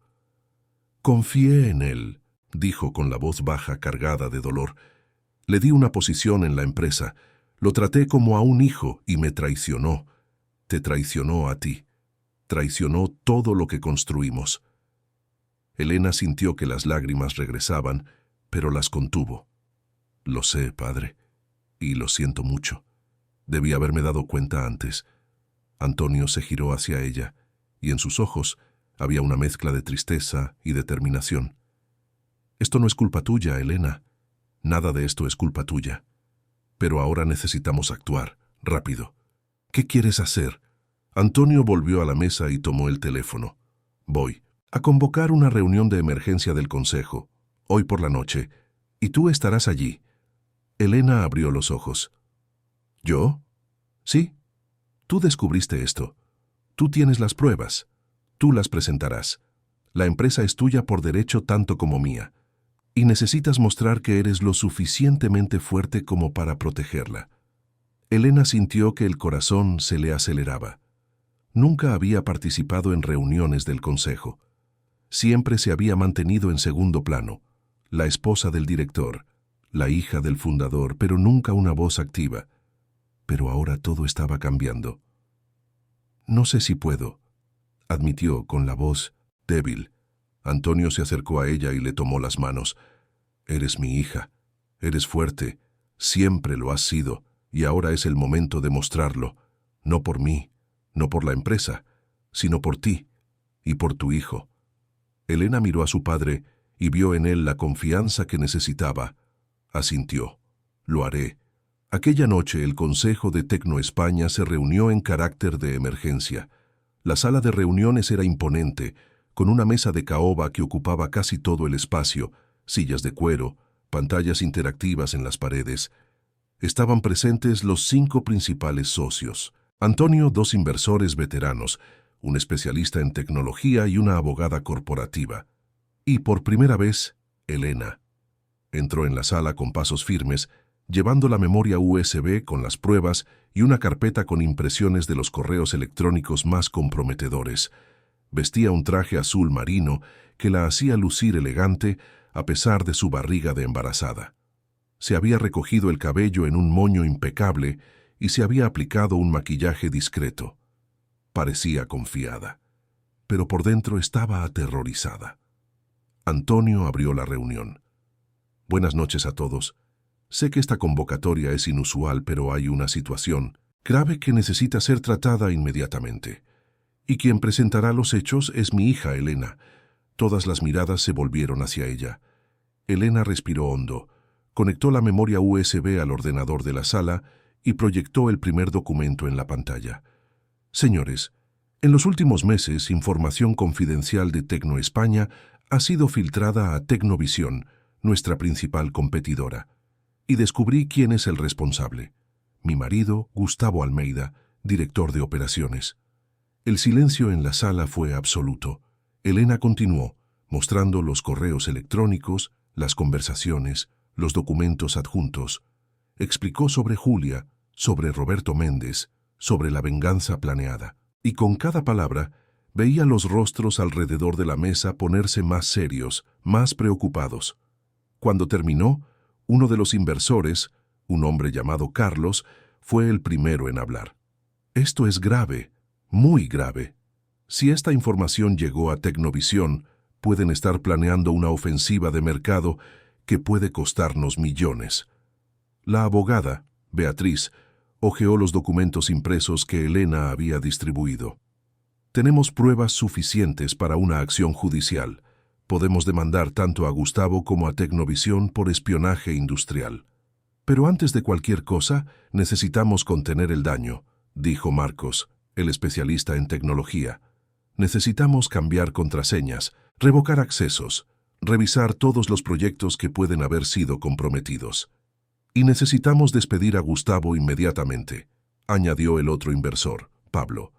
«Confié en él», dijo con la voz baja cargada de dolor. «Le di una posición en la empresa. Lo traté como a un hijo y me traicionó. Te traicionó a ti. Traicionó todo lo que construimos». Elena sintió que las lágrimas regresaban, pero las contuvo. «Lo sé, padre, y lo siento mucho. Debí haberme dado cuenta antes». Antonio se giró hacia ella, y en sus ojos había una mezcla de tristeza y determinación. «Esto no es culpa tuya, Elena. Nada de esto es culpa tuya. Pero ahora necesitamos actuar, rápido. ¿Qué quieres hacer?» Antonio volvió a la mesa y tomó el teléfono. «Voy a convocar una reunión de emergencia del consejo, hoy por la noche, y tú estarás allí». Elena abrió los ojos. «¿Yo? Sí. Tú descubriste esto. Tú tienes las pruebas. Tú las presentarás. La empresa es tuya por derecho tanto como mía. Y necesitas mostrar que eres lo suficientemente fuerte como para protegerla». Elena sintió que el corazón se le aceleraba. Nunca había participado en reuniones del consejo. Siempre se había mantenido en segundo plano, la esposa del director, la hija del fundador, pero nunca una voz activa. Pero ahora todo estaba cambiando. «No sé si puedo», admitió con la voz débil. Antonio se acercó a ella y le tomó las manos. «Eres mi hija, eres fuerte, siempre lo has sido, y ahora es el momento de mostrarlo, no por mí, no por la empresa, sino por ti y por tu hijo». Elena miró a su padre y vio en él la confianza que necesitaba. Asintió. «Lo haré». Aquella noche el Consejo de Tecno España se reunió en carácter de emergencia. La sala de reuniones era imponente, con una mesa de caoba que ocupaba casi todo el espacio, sillas de cuero, pantallas interactivas en las paredes. Estaban presentes los 5 principales socios. Antonio, 2 inversores veteranos, un especialista en tecnología y una abogada corporativa. Y por primera vez, Elena. Entró en la sala con pasos firmes, llevando la memoria USB con las pruebas y una carpeta con impresiones de los correos electrónicos más comprometedores. Vestía un traje azul marino que la hacía lucir elegante a pesar de su barriga de embarazada. Se había recogido el cabello en un moño impecable y se había aplicado un maquillaje discreto. Parecía confiada, pero por dentro estaba aterrorizada. Antonio abrió la reunión. «Buenas noches a todos. Sé que esta convocatoria es inusual, pero hay una situación grave que necesita ser tratada inmediatamente. Y quien presentará los hechos es mi hija, Elena». Todas las miradas se volvieron hacia ella. Elena respiró hondo, conectó la memoria USB al ordenador de la sala y proyectó el primer documento en la pantalla. «Señores, en los últimos meses, información confidencial de Tecno España ha sido filtrada a Tecnovisión, nuestra principal competidora. Y descubrí quién es el responsable. Mi marido, Gustavo Almeida, director de operaciones». El silencio en la sala fue absoluto. Elena continuó, mostrando los correos electrónicos, las conversaciones, los documentos adjuntos. Explicó sobre Julia, sobre Roberto Méndez, sobre la venganza planeada. Y con cada palabra, veía los rostros alrededor de la mesa ponerse más serios, más preocupados. Cuando terminó, uno de los inversores, un hombre llamado Carlos, fue el primero en hablar. «Esto es grave, muy grave. Si esta información llegó a Tecnovisión, pueden estar planeando una ofensiva de mercado que puede costarnos millones». La abogada, Beatriz, hojeó los documentos impresos que Elena había distribuido. «Tenemos pruebas suficientes para una acción judicial. Podemos demandar tanto a Gustavo como a Tecnovisión por espionaje industrial. Pero antes de cualquier cosa, necesitamos contener el daño», dijo Marcos, el especialista en tecnología. «Necesitamos cambiar contraseñas, revocar accesos, revisar todos los proyectos que pueden haber sido comprometidos. Y necesitamos despedir a Gustavo inmediatamente», añadió el otro inversor, Pablo.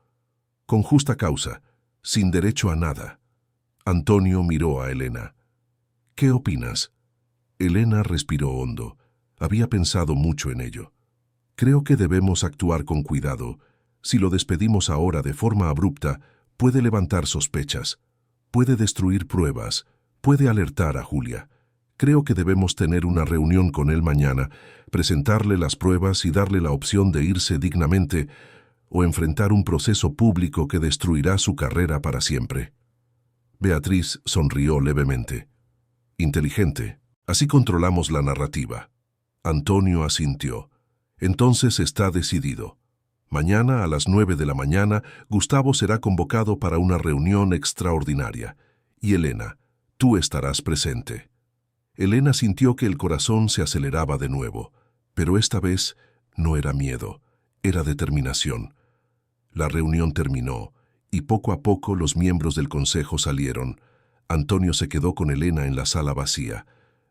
«Con justa causa, sin derecho a nada». Antonio miró a Elena. ¿Qué opinas? Elena respiró hondo. Había pensado mucho en ello. Creo que debemos actuar con cuidado. Si lo despedimos ahora de forma abrupta, puede levantar sospechas, puede destruir pruebas, puede alertar a Julia. Creo que debemos tener una reunión con él mañana, presentarle las pruebas y darle la opción de irse dignamente o enfrentar un proceso público que destruirá su carrera para siempre. Beatriz sonrió levemente. Inteligente. Así controlamos la narrativa. Antonio asintió. Entonces está decidido. Mañana a las 9 de la mañana, Gustavo será convocado para una reunión extraordinaria. Y Elena, tú estarás presente. Elena sintió que el corazón se aceleraba de nuevo, pero esta vez no era miedo, era determinación. La reunión terminó, y poco a poco los miembros del consejo salieron. Antonio se quedó con Elena en la sala vacía.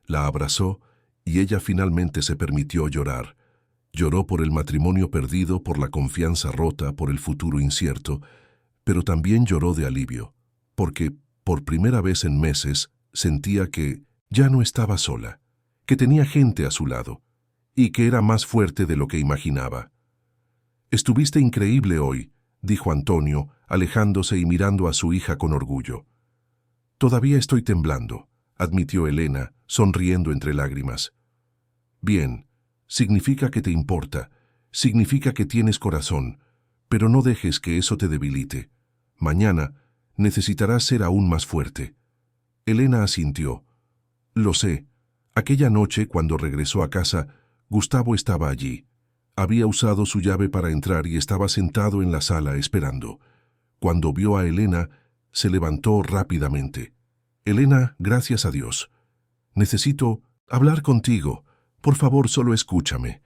La abrazó, y ella finalmente se permitió llorar. Lloró por el matrimonio perdido, por la confianza rota, por el futuro incierto, pero también lloró de alivio, porque, por primera vez en meses, sentía que ya no estaba sola, que tenía gente a su lado, y que era más fuerte de lo que imaginaba. «Estuviste increíble hoy», dijo Antonio, alejándose y mirando a su hija con orgullo. «Todavía estoy temblando», admitió Elena, sonriendo entre lágrimas. «Bien, significa que te importa, significa que tienes corazón, pero no dejes que eso te debilite. Mañana necesitarás ser aún más fuerte». Elena asintió. «Lo sé. Aquella noche, cuando regresó a casa, Gustavo estaba allí. Había usado su llave para entrar y estaba sentado en la sala esperando. Cuando vio a Elena, se levantó rápidamente. Elena, gracias a Dios. Necesito hablar contigo. Por favor, solo escúchame».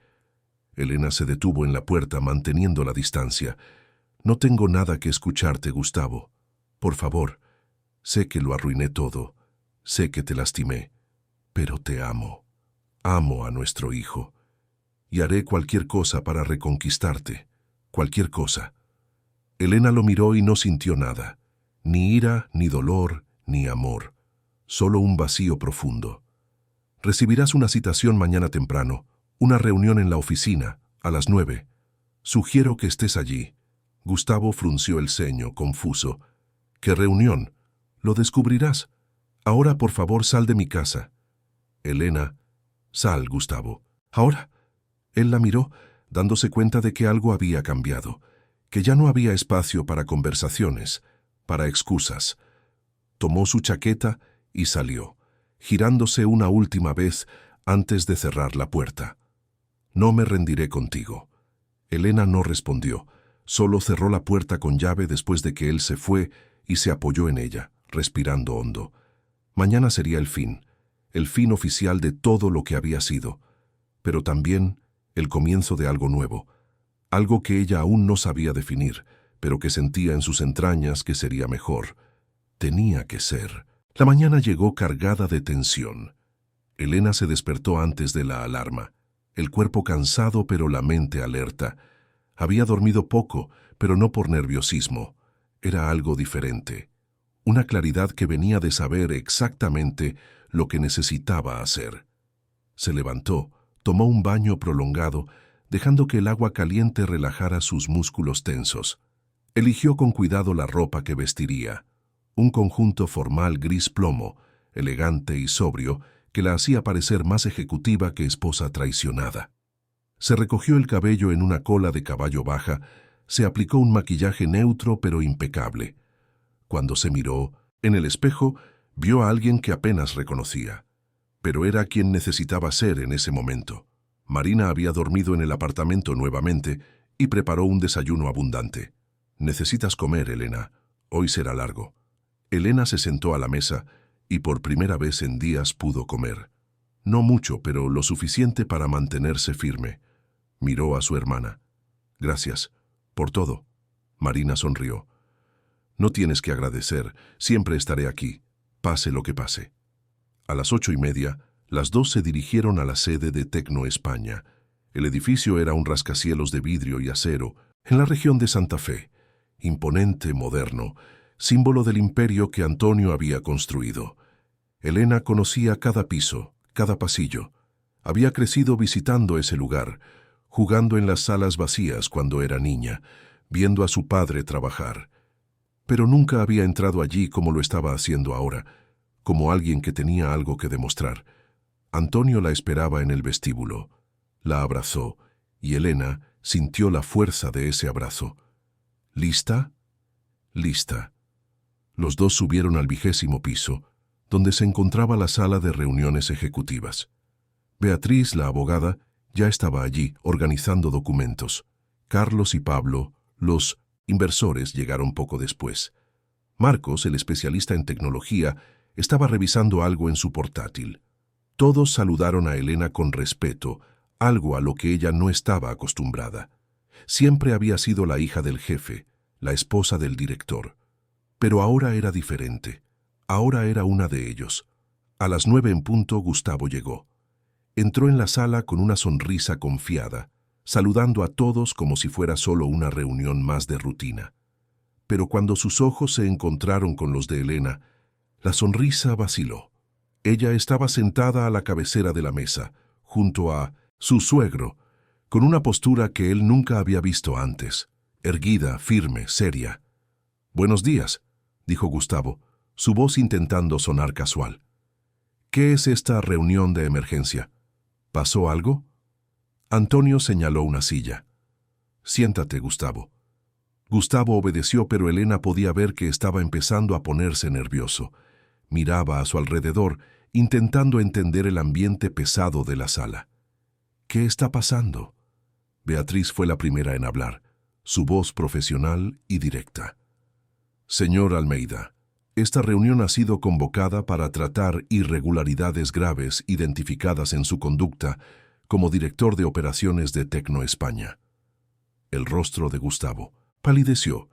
Elena se detuvo en la puerta manteniendo la distancia. «No tengo nada que escucharte, Gustavo. Por favor, sé que lo arruiné todo. Sé que te lastimé. Pero te amo. Amo a nuestro hijo. Y haré cualquier cosa para reconquistarte. Cualquier cosa». Elena lo miró y no sintió nada. Ni ira, ni dolor, ni amor. Solo un vacío profundo. «Recibirás una citación mañana temprano. Una reunión en la oficina, a las 9. Sugiero que estés allí». Gustavo frunció el ceño, confuso. «¿Qué reunión? Lo descubrirás. Ahora, por favor, sal de mi casa». Elena, «Sal, Gustavo». «¿Ahora?» Él la miró, dándose cuenta de que algo había cambiado, que ya no había espacio para conversaciones, para excusas. Tomó su chaqueta y salió, girándose una última vez antes de cerrar la puerta. «No me rendiré contigo». Elena no respondió, solo cerró la puerta con llave después de que él se fue y se apoyó en ella, respirando hondo. Mañana sería el fin oficial de todo lo que había sido, pero también el comienzo de algo nuevo, algo que ella aún no sabía definir, pero que sentía en sus entrañas que sería mejor. Tenía que ser. La mañana llegó cargada de tensión. Elena se despertó antes de la alarma, el cuerpo cansado pero la mente alerta. Había dormido poco, pero no por nerviosismo. Era algo diferente. Una claridad que venía de saber exactamente lo que necesitaba hacer. Se levantó, tomó un baño prolongado, dejando que el agua caliente relajara sus músculos tensos. Eligió con cuidado la ropa que vestiría, un conjunto formal gris plomo, elegante y sobrio, que la hacía parecer más ejecutiva que esposa traicionada. Se recogió el cabello en una cola de caballo baja, se aplicó un maquillaje neutro pero impecable. Cuando se miró, en el espejo, vio a alguien que apenas reconocía. Pero era quien necesitaba ser en ese momento. Marina había dormido en el apartamento nuevamente y preparó un desayuno abundante. «Necesitas comer, Elena. Hoy será largo». Elena se sentó a la mesa y por primera vez en días pudo comer. No mucho, pero lo suficiente para mantenerse firme. Miró a su hermana. «Gracias. Por todo». Marina sonrió. «No tienes que agradecer. Siempre estaré aquí, pase lo que pase». A las 8:30, las dos se dirigieron a la sede de Tecno España. El edificio era un rascacielos de vidrio y acero en la región de Santa Fe, imponente, moderno, símbolo del imperio que Antonio había construido. Elena conocía cada piso, cada pasillo. Había crecido visitando ese lugar, jugando en las salas vacías cuando era niña, viendo a su padre trabajar. Pero nunca había entrado allí como lo estaba haciendo ahora, como alguien que tenía algo que demostrar. Antonio la esperaba en el vestíbulo. La abrazó, y Elena sintió la fuerza de ese abrazo. ¿Lista? Lista. Los dos subieron al 20º piso, donde se encontraba la sala de reuniones ejecutivas. Beatriz, la abogada, ya estaba allí, organizando documentos. Carlos y Pablo, los inversores, llegaron poco después. Marcos, el especialista en tecnología, estaba revisando algo en su portátil. Todos saludaron a Elena con respeto, algo a lo que ella no estaba acostumbrada. Siempre había sido la hija del jefe, la esposa del director. Pero ahora era diferente. Ahora era una de ellos. A las 9 en punto, Gustavo llegó. Entró en la sala con una sonrisa confiada, saludando a todos como si fuera solo una reunión más de rutina. Pero cuando sus ojos se encontraron con los de Elena, la sonrisa vaciló. Ella estaba sentada a la cabecera de la mesa, junto a su suegro, con una postura que él nunca había visto antes, erguida, firme, seria. «Buenos días», dijo Gustavo, su voz intentando sonar casual. «¿Qué es esta reunión de emergencia? ¿Pasó algo?» Antonio señaló una silla. «Siéntate, Gustavo». Gustavo obedeció, pero Elena podía ver que estaba empezando a ponerse nervioso. Miraba a su alrededor, intentando entender el ambiente pesado de la sala. «¿Qué está pasando?» Beatriz fue la primera en hablar, su voz profesional y directa. «Señor Almeida, esta reunión ha sido convocada para tratar irregularidades graves identificadas en su conducta como director de operaciones de Tecno España». El rostro de Gustavo palideció.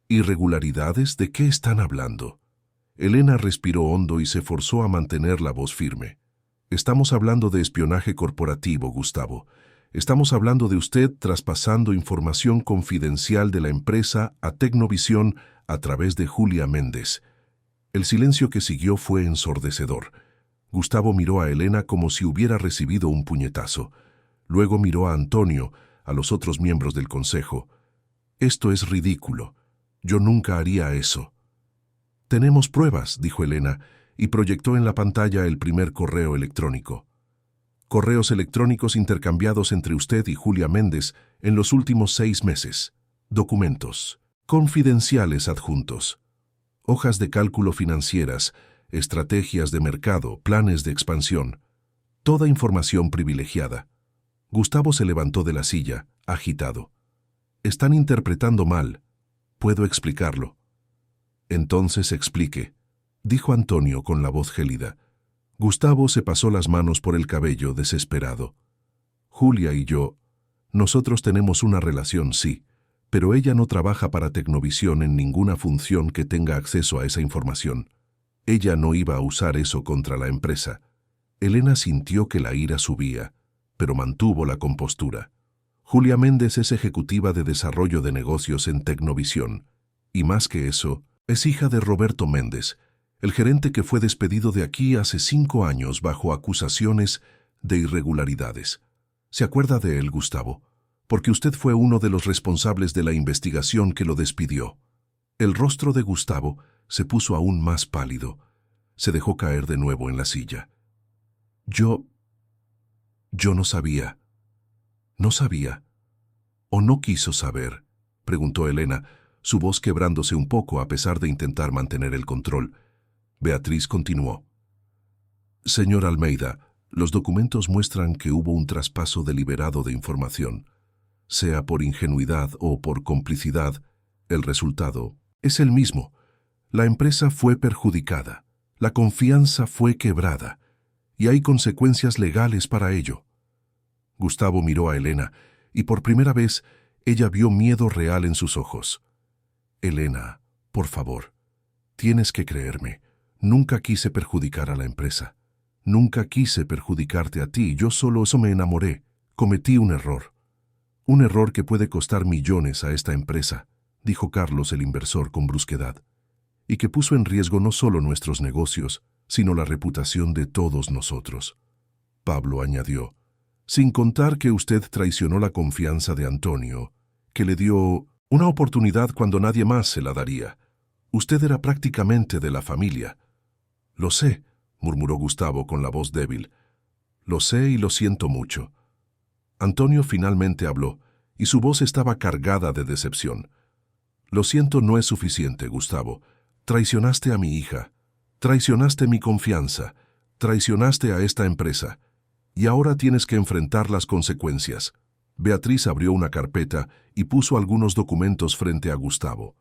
«¿Irregularidades? ¿De qué están hablando?» Elena respiró hondo y se forzó a mantener la voz firme. «Estamos hablando de espionaje corporativo, Gustavo. Estamos hablando de usted traspasando información confidencial de la empresa a Tecnovisión a través de Julia Méndez». El silencio que siguió fue ensordecedor. Gustavo miró a Elena como si hubiera recibido un puñetazo. Luego miró a Antonio, a los otros miembros del consejo. «Esto es ridículo. Yo nunca haría eso». «Tenemos pruebas», dijo Elena, y proyectó en la pantalla el primer correo electrónico. «Correos electrónicos intercambiados entre usted y Julia Méndez en los últimos 6 meses. Documentos confidenciales adjuntos. Hojas de cálculo financieras, estrategias de mercado, planes de expansión. Toda información privilegiada». Gustavo se levantó de la silla, agitado. «Están interpretando mal. Puedo explicarlo». «Entonces explique», dijo Antonio con la voz gélida. Gustavo se pasó las manos por el cabello, desesperado. «Julia y yo, nosotros tenemos una relación, sí, pero ella no trabaja para Tecnovisión en ninguna función que tenga acceso a esa información. Ella no iba a usar eso contra la empresa». Elena sintió que la ira subía, pero mantuvo la compostura. «Julia Méndez es ejecutiva de desarrollo de negocios en Tecnovisión, y más que eso, es hija de Roberto Méndez, el gerente que fue despedido de aquí hace 5 años bajo acusaciones de irregularidades. ¿Se acuerda de él, Gustavo? Porque usted fue uno de los responsables de la investigación que lo despidió». El rostro de Gustavo se puso aún más pálido. Se dejó caer de nuevo en la silla. Yo no sabía. ¿No sabía? ¿O no quiso saber?», preguntó Elena, su voz quebrándose un poco a pesar de intentar mantener el control. Beatriz continuó. «Señor Almeida, los documentos muestran que hubo un traspaso deliberado de información. Sea por ingenuidad o por complicidad, el resultado es el mismo. La empresa fue perjudicada, la confianza fue quebrada, y hay consecuencias legales para ello». Gustavo miró a Elena, y por primera vez ella vio miedo real en sus ojos. «Elena, por favor, tienes que creerme. Nunca quise perjudicar a la empresa. Nunca quise perjudicarte a ti. Yo solo me enamoré. Cometí un error. Un error que puede costar millones a esta empresa», dijo Carlos, el inversor, con brusquedad. y que puso en riesgo no solo nuestros negocios, sino la reputación de todos nosotros. Pablo añadió, sin contar que usted traicionó la confianza de Antonio, que le dio una oportunidad cuando nadie más se la daría. Usted era prácticamente de la familia. Lo sé, murmuró Gustavo con la voz débil. Lo sé y lo siento mucho. Antonio finalmente habló, y su voz estaba cargada de decepción. Lo siento no es suficiente, Gustavo. Traicionaste a mi hija. Traicionaste mi confianza. Traicionaste a esta empresa. Y ahora tienes que enfrentar las consecuencias. Beatriz abrió una carpeta y puso algunos documentos frente a Gustavo.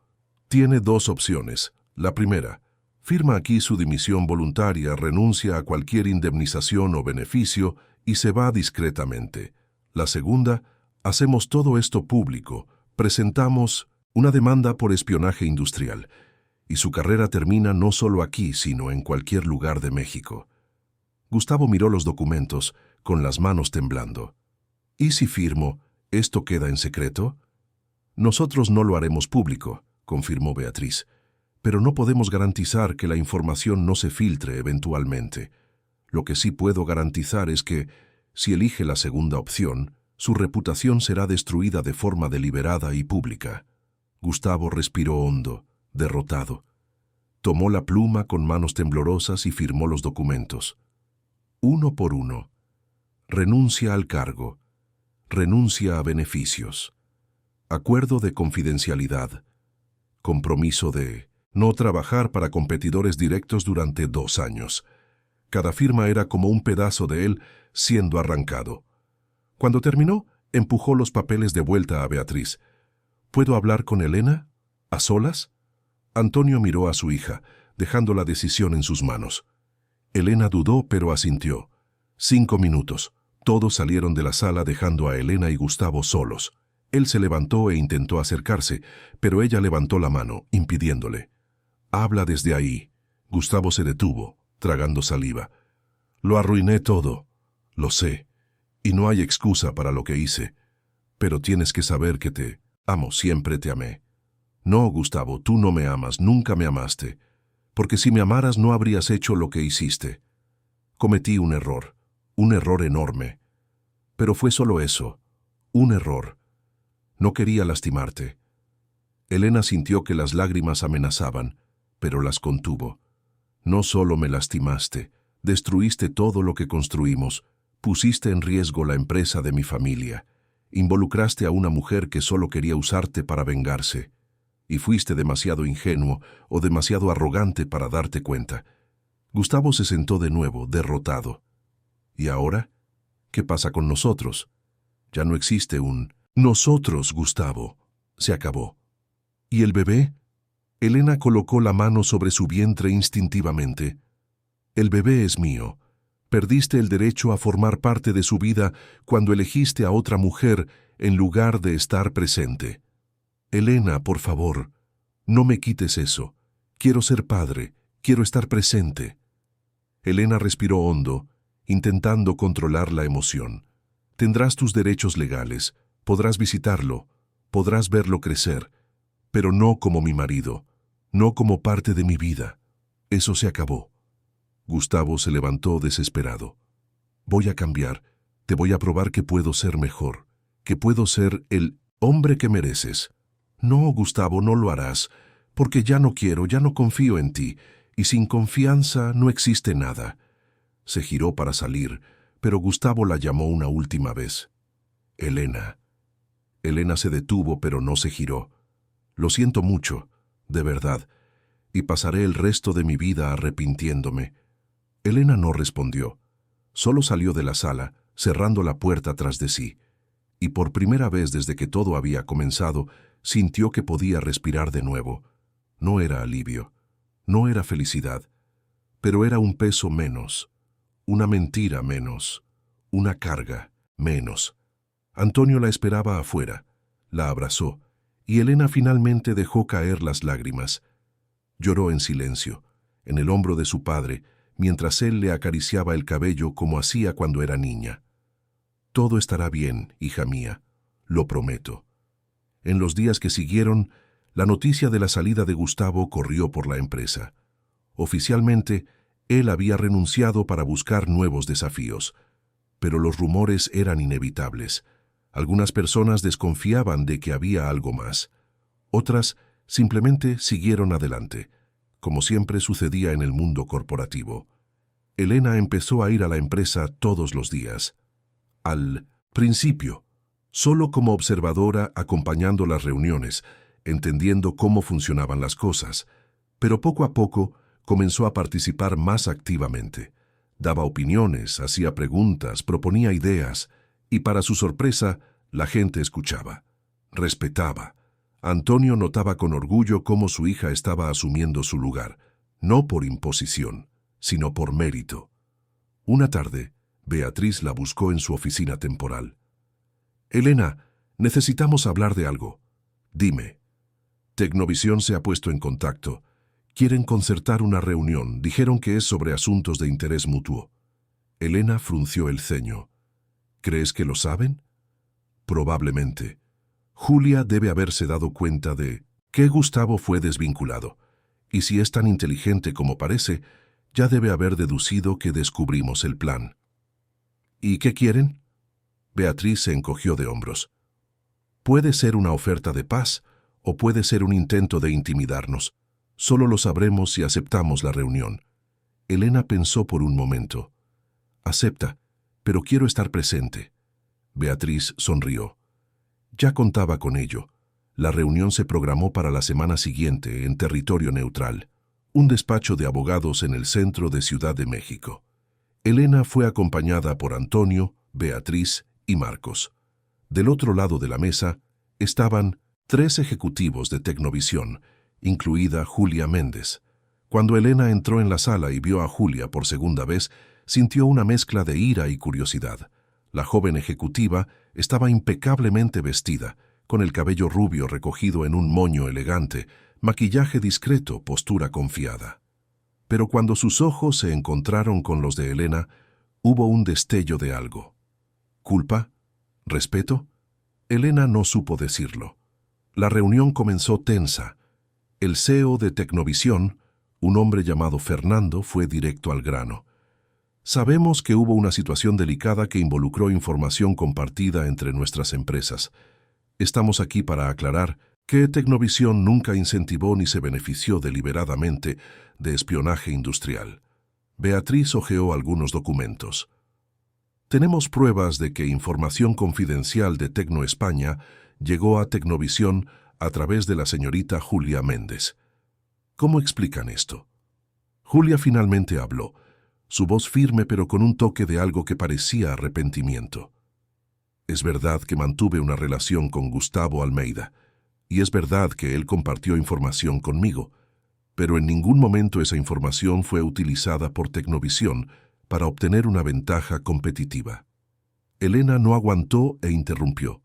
Tiene dos opciones. La primera, firma aquí su dimisión voluntaria, renuncia a cualquier indemnización o beneficio y se va discretamente. La segunda, hacemos todo esto público, presentamos una demanda por espionaje industrial, y su carrera termina no solo aquí, sino en cualquier lugar de México. Gustavo miró los documentos, con las manos temblando. ¿Y si firmo, esto queda en secreto? Nosotros no lo haremos público, confirmó Beatriz, pero no podemos garantizar que la información no se filtre eventualmente. Lo que sí puedo garantizar es que, si elige la segunda opción, su reputación será destruida de forma deliberada y pública. Gustavo respiró hondo, derrotado. Tomó la pluma con manos temblorosas y firmó los documentos. Uno por uno. Renuncia al cargo. Renuncia a beneficios. Acuerdo de confidencialidad. Compromiso de no trabajar para competidores directos durante 2 años. Cada firma era como un pedazo de él siendo arrancado. Cuando terminó, empujó los papeles de vuelta a Beatriz. ¿Puedo hablar con Elena? ¿A solas? Antonio miró a su hija, dejando la decisión en sus manos. Elena dudó, pero asintió. 5 minutos. Todos salieron de la sala dejando a Elena y Gustavo solos. Él se levantó e intentó acercarse, pero ella levantó la mano, impidiéndole. Habla desde ahí. Gustavo se detuvo, tragando saliva. Lo arruiné todo. Lo sé. Y no hay excusa para lo que hice. Pero tienes que saber que te amo, siempre te amé. No, Gustavo, tú no me amas, nunca me amaste. Porque si me amaras no habrías hecho lo que hiciste. Cometí un error enorme. Pero fue solo eso, un error. No quería lastimarte. Elena sintió que las lágrimas amenazaban, pero las contuvo. No solo me lastimaste, destruiste todo lo que construimos, pusiste en riesgo la empresa de mi familia, involucraste a una mujer que solo quería usarte para vengarse, y fuiste demasiado ingenuo o demasiado arrogante para darte cuenta. Gustavo se sentó de nuevo, derrotado. ¿Y ahora? ¿Qué pasa con nosotros? Ya no existe un nosotros, Gustavo. Se acabó. ¿Y el bebé? Elena colocó la mano sobre su vientre instintivamente. El bebé es mío. Perdiste el derecho a formar parte de su vida cuando elegiste a otra mujer en lugar de estar presente. Elena, por favor, no me quites eso. Quiero ser padre, quiero estar presente. Elena respiró hondo, intentando controlar la emoción. Tendrás tus derechos legales, podrás visitarlo, podrás verlo crecer, pero no como mi marido, no como parte de mi vida. Eso se acabó. Gustavo se levantó desesperado. Voy a cambiar, te voy a probar que puedo ser mejor, que puedo ser el hombre que mereces. No, Gustavo, no lo harás, porque ya no quiero, ya no confío en ti, y sin confianza no existe nada. Se giró para salir, pero Gustavo la llamó una última vez. Elena. Elena se detuvo, pero no se giró. Lo siento mucho, de verdad, y pasaré el resto de mi vida arrepintiéndome. Elena no respondió. Solo salió de la sala, cerrando la puerta tras de sí, y por primera vez desde que todo había comenzado, sintió que podía respirar de nuevo. No era alivio, no era felicidad, pero era un peso menos, una mentira menos, una carga menos. Antonio la esperaba afuera, la abrazó, y Elena finalmente dejó caer las lágrimas. Lloró en silencio, en el hombro de su padre, mientras él le acariciaba el cabello como hacía cuando era niña. Todo estará bien, hija mía, lo prometo. En los días que siguieron, La noticia de la salida de Gustavo corrió por la empresa. Oficialmente, él había renunciado para buscar nuevos desafíos. Pero los rumores eran inevitables. Algunas personas desconfiaban de que había algo más. Otras simplemente siguieron adelante, como siempre sucedía en el mundo corporativo. Elena empezó a ir a la empresa todos los días. Al principio, solo como observadora acompañando las reuniones, entendiendo cómo funcionaban las cosas, pero poco a poco comenzó a participar más activamente. Daba opiniones, hacía preguntas, proponía ideas, y para su sorpresa, la gente escuchaba, respetaba. Antonio notaba con orgullo cómo su hija estaba asumiendo su lugar, no por imposición, sino por mérito. Una tarde, Beatriz la buscó en su oficina temporal. «Elena, necesitamos hablar de algo. Dime». Tecnovisión se ha puesto en contacto. Quieren concertar una reunión. Dijeron que es sobre asuntos de interés mutuo. Elena frunció el ceño. ¿Crees que lo saben? Probablemente. Julia debe haberse dado cuenta de que Gustavo fue desvinculado. Y si es tan inteligente como parece, ya debe haber deducido que descubrimos el plan. ¿Y qué quieren? Beatriz se encogió de hombros. Puede ser una oferta de paz o puede ser un intento de intimidarnos. Solo lo sabremos si aceptamos la reunión. Elena pensó por un momento. Acepta, pero quiero estar presente. Beatriz sonrió. Ya contaba con ello. La reunión se programó para la semana siguiente en territorio neutral, un despacho de abogados en el centro de Ciudad de México. Elena fue acompañada por Antonio, Beatriz y Marcos. Del otro lado de la mesa estaban 3 ejecutivos de Tecnovisión, incluida Julia Méndez. Cuando Elena entró en la sala y vio a Julia por segunda vez, sintió una mezcla de ira y curiosidad. La joven ejecutiva estaba impecablemente vestida, con el cabello rubio recogido en un moño elegante, maquillaje discreto, postura confiada. Pero cuando sus ojos se encontraron con los de Elena, hubo un destello de algo. ¿Culpa? ¿Respeto? Elena no supo decirlo. La reunión comenzó tensa. El CEO de Tecnovisión, un hombre llamado Fernando, fue directo al grano. Sabemos que hubo una situación delicada que involucró información compartida entre nuestras empresas. Estamos aquí para aclarar que Tecnovisión nunca incentivó ni se benefició deliberadamente de espionaje industrial. Beatriz hojeó algunos documentos. Tenemos pruebas de que información confidencial de Tecno España llegó a Tecnovisión a través de la señorita Julia Méndez. ¿Cómo explican esto? Julia finalmente habló, su voz firme pero con un toque de algo que parecía arrepentimiento. Es verdad que mantuve una relación con Gustavo Almeida, y es verdad que él compartió información conmigo, pero en ningún momento esa información fue utilizada por Tecnovisión para obtener una ventaja competitiva. Elena no aguantó e interrumpió.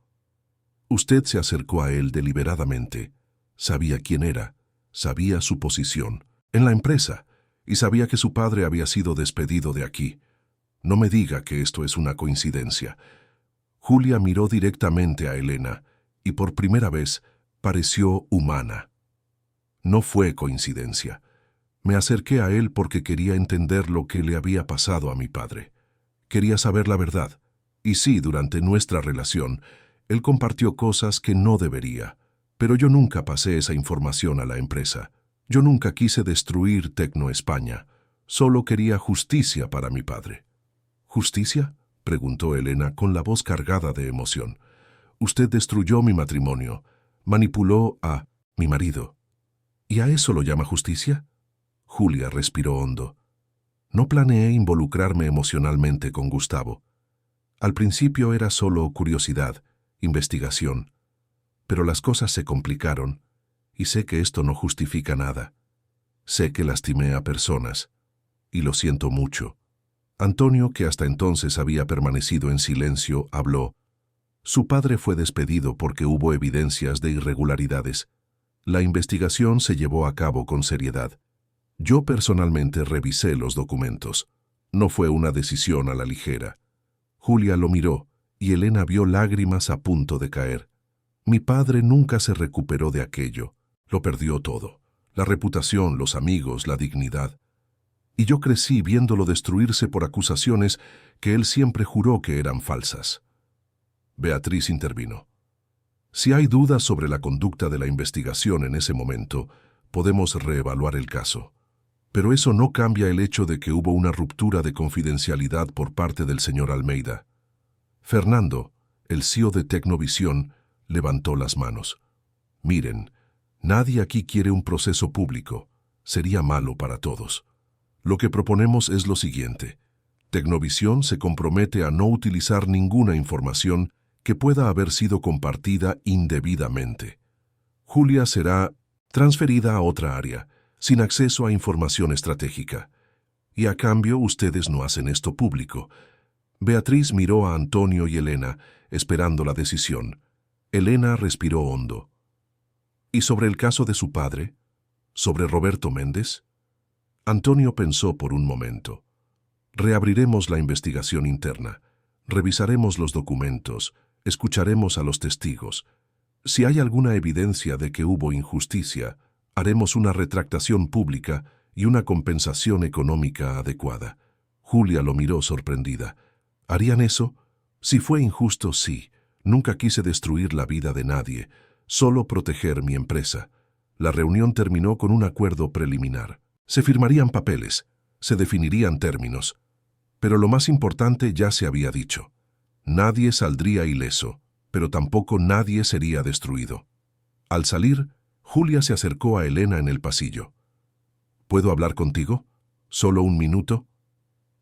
Usted se acercó a él deliberadamente. Sabía quién era, sabía su posición en la empresa y sabía que su padre había sido despedido de aquí. No me diga que esto es una coincidencia. Julia miró directamente a Elena y por primera vez pareció humana. No fue coincidencia. Me acerqué a él porque quería entender lo que le había pasado a mi padre. Quería saber la verdad. Y sí, durante nuestra relación, él compartió cosas que no debería, pero yo nunca pasé esa información a la empresa. Yo nunca quise destruir Tecno España. Solo quería justicia para mi padre. ¿Justicia?, preguntó Elena con la voz cargada de emoción. Usted destruyó mi matrimonio, manipuló a mi marido. ¿Y a eso lo llama justicia? Julia respiró hondo. No planeé involucrarme emocionalmente con Gustavo. Al principio era solo curiosidad, investigación. Pero las cosas se complicaron, y sé que esto no justifica nada. Sé que lastimé a personas, y lo siento mucho. Antonio, que hasta entonces había permanecido en silencio, habló. Su padre fue despedido porque hubo evidencias de irregularidades. La investigación se llevó a cabo con seriedad. Yo personalmente revisé los documentos. No fue una decisión a la ligera. Julia lo miró, y Elena vio lágrimas a punto de caer. Mi padre nunca se recuperó de aquello. Lo perdió todo: la reputación, los amigos, la dignidad. Y yo crecí viéndolo destruirse por acusaciones que él siempre juró que eran falsas. Beatriz intervino. Si hay dudas sobre la conducta de la investigación en ese momento, podemos reevaluar el caso. Pero eso no cambia el hecho de que hubo una ruptura de confidencialidad por parte del señor Almeida. Fernando, el CEO de Tecnovisión, levantó las manos. Miren, nadie aquí quiere un proceso público. Sería malo para todos. Lo que proponemos es lo siguiente. Tecnovisión se compromete a no utilizar ninguna información que pueda haber sido compartida indebidamente. Julia será transferida a otra área, sin acceso a información estratégica. Y a cambio ustedes no hacen esto público. Beatriz miró a Antonio y Elena, esperando la decisión. Elena respiró hondo. ¿Y sobre el caso de su padre? ¿Sobre Roberto Méndez? Antonio pensó por un momento. Reabriremos la investigación interna. Revisaremos los documentos. Escucharemos a los testigos. Si hay alguna evidencia de que hubo injusticia, haremos una retractación pública y una compensación económica adecuada. Julia lo miró sorprendida. ¿Harían eso? Si fue injusto, sí. Nunca quise destruir la vida de nadie, solo proteger mi empresa. La reunión terminó con un acuerdo preliminar. Se firmarían papeles, se definirían términos. Pero lo más importante ya se había dicho. Nadie saldría ileso, pero tampoco nadie sería destruido. Al salir, Julia se acercó a Elena en el pasillo. ¿Puedo hablar contigo? ¿Solo un minuto?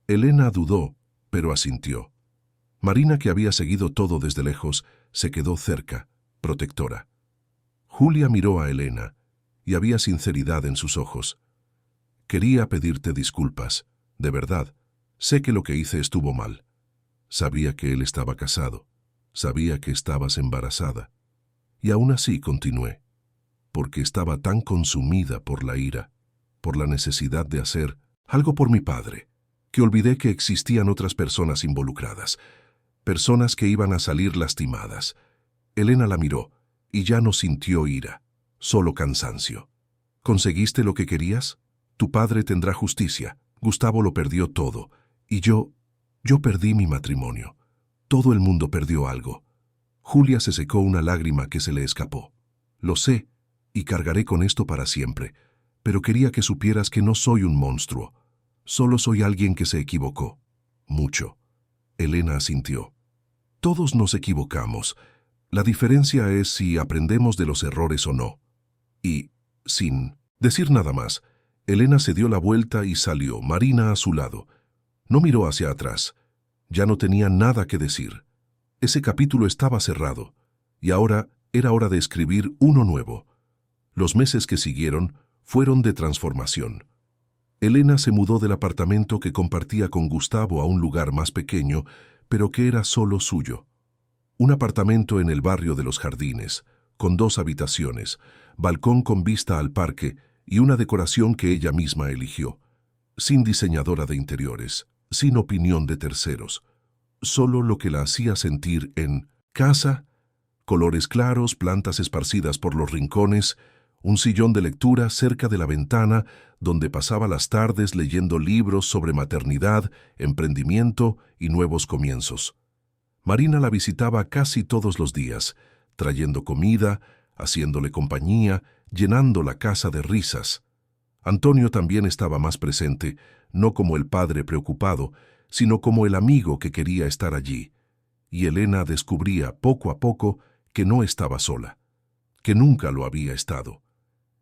Elena dudó, pero asintió. Marina, que había seguido todo desde lejos, se quedó cerca, protectora. Julia miró a Elena, y había sinceridad en sus ojos. Quería pedirte disculpas, de verdad. Sé que lo que hice estuvo mal. Sabía que él estaba casado. Sabía que estabas embarazada. Y aún así continué, porque estaba tan consumida por la ira, por la necesidad de hacer algo por mi padre, que olvidé que existían otras personas involucradas, personas que iban a salir lastimadas. Elena la miró, y ya no sintió ira, solo cansancio. ¿Conseguiste lo que querías? Tu padre tendrá justicia. Gustavo lo perdió todo, y yo perdí mi matrimonio. Todo el mundo perdió algo. Julia se secó una lágrima que se le escapó. Lo sé, y cargaré con esto para siempre, pero quería que supieras que no soy un monstruo. Solo soy alguien que se equivocó. Mucho. Elena asintió. Todos nos equivocamos. La diferencia es si aprendemos de los errores o no. Y, sin decir nada más, Elena se dio la vuelta y salió, Marina a su lado. No miró hacia atrás. Ya no tenía nada que decir. Ese capítulo estaba cerrado, y ahora era hora de escribir uno nuevo. Los meses que siguieron fueron de transformación. Elena se mudó del apartamento que compartía con Gustavo a un lugar más pequeño, pero que era solo suyo. Un apartamento en el barrio de los Jardines, con 2 habitaciones, balcón con vista al parque y una decoración que ella misma eligió, sin diseñadora de interiores, sin opinión de terceros. Solo lo que la hacía sentir en casa: colores claros, plantas esparcidas por los rincones, un sillón de lectura cerca de la ventana donde pasaba las tardes leyendo libros sobre maternidad, emprendimiento y nuevos comienzos. Marina la visitaba casi todos los días, trayendo comida, haciéndole compañía, llenando la casa de risas. Antonio también estaba más presente, no como el padre preocupado, sino como el amigo que quería estar allí. Y Elena descubría poco a poco que no estaba sola, que nunca lo había estado.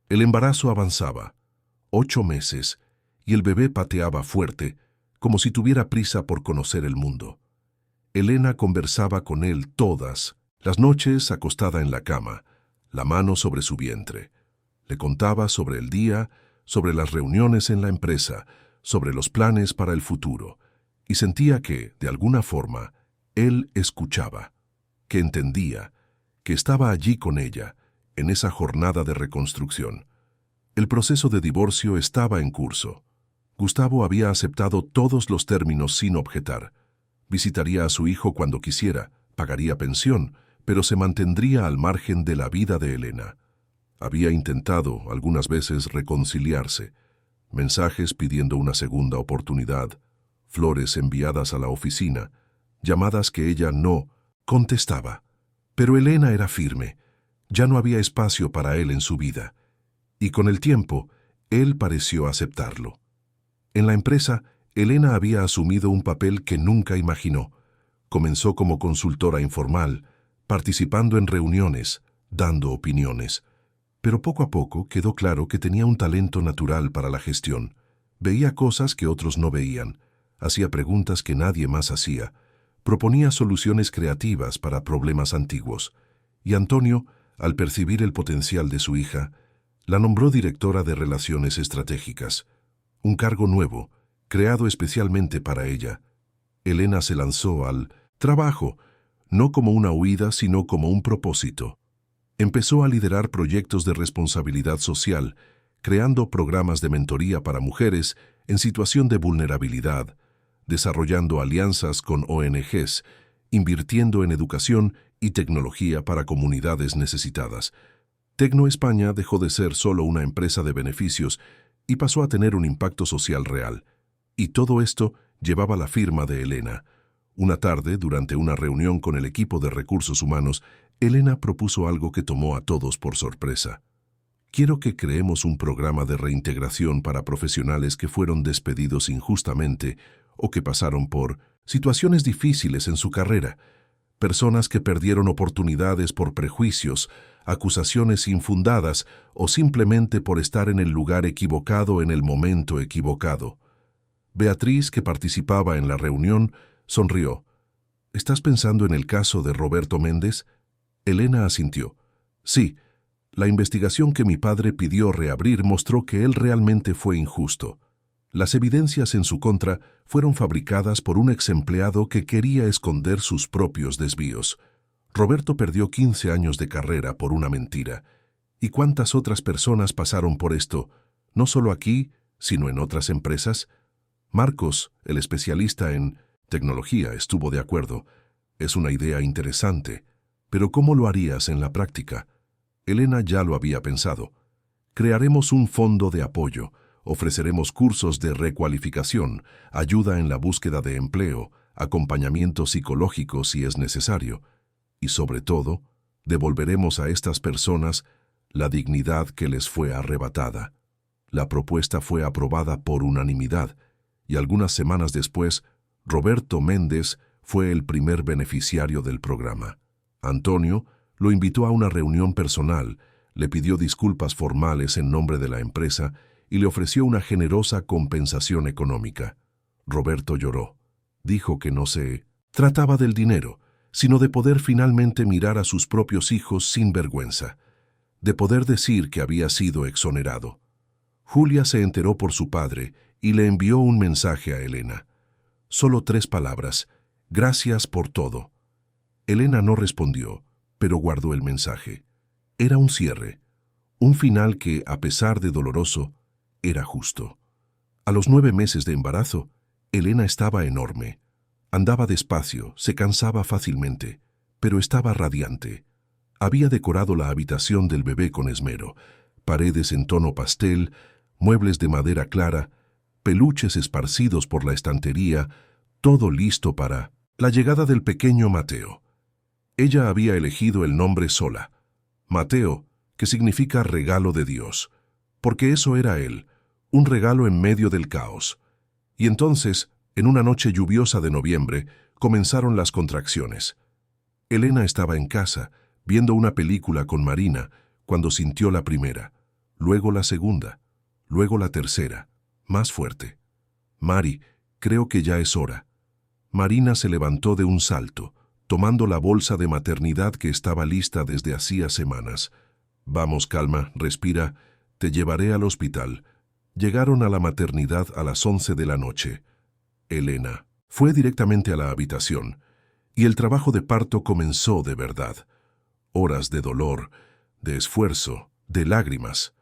El embarazo avanzaba, 8 meses, y el bebé pateaba fuerte, como si tuviera prisa por conocer el mundo. Elena conversaba con él todas las noches acostada en la cama, la mano sobre su vientre. Le contaba sobre el día, sobre las reuniones en la empresa, sobre los planes para el futuro, y sentía que, de alguna forma, él escuchaba, que entendía, que estaba allí con ella, en esa jornada de reconstrucción. El proceso de divorcio estaba en curso. Gustavo había aceptado todos los términos sin objetar. Visitaría a su hijo cuando quisiera, pagaría pensión, pero se mantendría al margen de la vida de Elena. Había intentado algunas veces reconciliarse, mensajes pidiendo una segunda oportunidad, flores enviadas a la oficina, llamadas que ella no contestaba. Pero Elena era firme, ya no había espacio para él en su vida, y con el tiempo, él pareció aceptarlo. En la empresa, Elena había asumido un papel que nunca imaginó. Comenzó como consultora informal, participando en reuniones, dando opiniones. Pero poco a poco quedó claro que tenía un talento natural para la gestión. Veía cosas que otros no veían, hacía preguntas que nadie más hacía, proponía soluciones creativas para problemas antiguos. Y Antonio, al percibir el potencial de su hija, la nombró directora de Relaciones Estratégicas, un cargo nuevo, creado especialmente para ella. Elena se lanzó al trabajo, no como una huida, sino como un propósito. Empezó a liderar proyectos de responsabilidad social, creando programas de mentoría para mujeres en situación de vulnerabilidad, desarrollando alianzas con ONGs, invirtiendo en educación y tecnología para comunidades necesitadas. Tecno España dejó de ser solo una empresa de beneficios y pasó a tener un impacto social real. Y todo esto llevaba la firma de Elena. Una tarde, durante una reunión con el equipo de recursos humanos, Elena propuso algo que tomó a todos por sorpresa. Quiero que creemos un programa de reintegración para profesionales que fueron despedidos injustamente o que pasaron por situaciones difíciles en su carrera, personas que perdieron oportunidades por prejuicios, acusaciones infundadas o simplemente por estar en el lugar equivocado en el momento equivocado. Beatriz, que participaba en la reunión, sonrió. ¿Estás pensando en el caso de Roberto Méndez? Elena asintió. Sí, la investigación que mi padre pidió reabrir mostró que él realmente fue injusto. Las evidencias en su contra fueron fabricadas por un ex empleado que quería esconder sus propios desvíos. Roberto perdió 15 años de carrera por una mentira. ¿Y cuántas otras personas pasaron por esto, no solo aquí, sino en otras empresas? Marcos, el especialista en tecnología, estuvo de acuerdo. Es una idea interesante, pero ¿cómo lo harías en la práctica? Elena ya lo había pensado. Crearemos un fondo de apoyo, ofreceremos cursos de recualificación, ayuda en la búsqueda de empleo, acompañamiento psicológico si es necesario. Y sobre todo, devolveremos a estas personas la dignidad que les fue arrebatada. La propuesta fue aprobada por unanimidad, y algunas semanas después, Roberto Méndez fue el primer beneficiario del programa. Antonio lo invitó a una reunión personal, le pidió disculpas formales en nombre de la empresa y le ofreció una generosa compensación económica. Roberto lloró. Dijo que no se trataba del dinero, sino de poder finalmente mirar a sus propios hijos sin vergüenza, de poder decir que había sido exonerado. Julia se enteró por su padre y le envió un mensaje a Elena. Solo 3 palabras: gracias por todo. Elena no respondió, pero guardó el mensaje. Era un cierre, un final que, a pesar de doloroso, era justo. A los 9 meses de embarazo, Elena estaba enorme. Andaba despacio, se cansaba fácilmente, pero estaba radiante. Había decorado la habitación del bebé con esmero, paredes en tono pastel, muebles de madera clara, peluches esparcidos por la estantería, todo listo para la llegada del pequeño Mateo. Ella había elegido el nombre sola, Mateo, que significa regalo de Dios, porque eso era él, un regalo en medio del caos. Y entonces, en una noche lluviosa de noviembre, comenzaron las contracciones. Elena estaba en casa, viendo una película con Marina, cuando sintió la primera, luego la segunda, luego la tercera, más fuerte. Mari, creo que ya es hora. Marina se levantó de un salto, tomando la bolsa de maternidad que estaba lista desde hacía semanas. Vamos, calma, respira, te llevaré al hospital. Llegaron a la maternidad a las 11 de la noche. Elena fue directamente a la habitación, y el trabajo de parto comenzó de verdad. Horas de dolor, de esfuerzo, de lágrimas.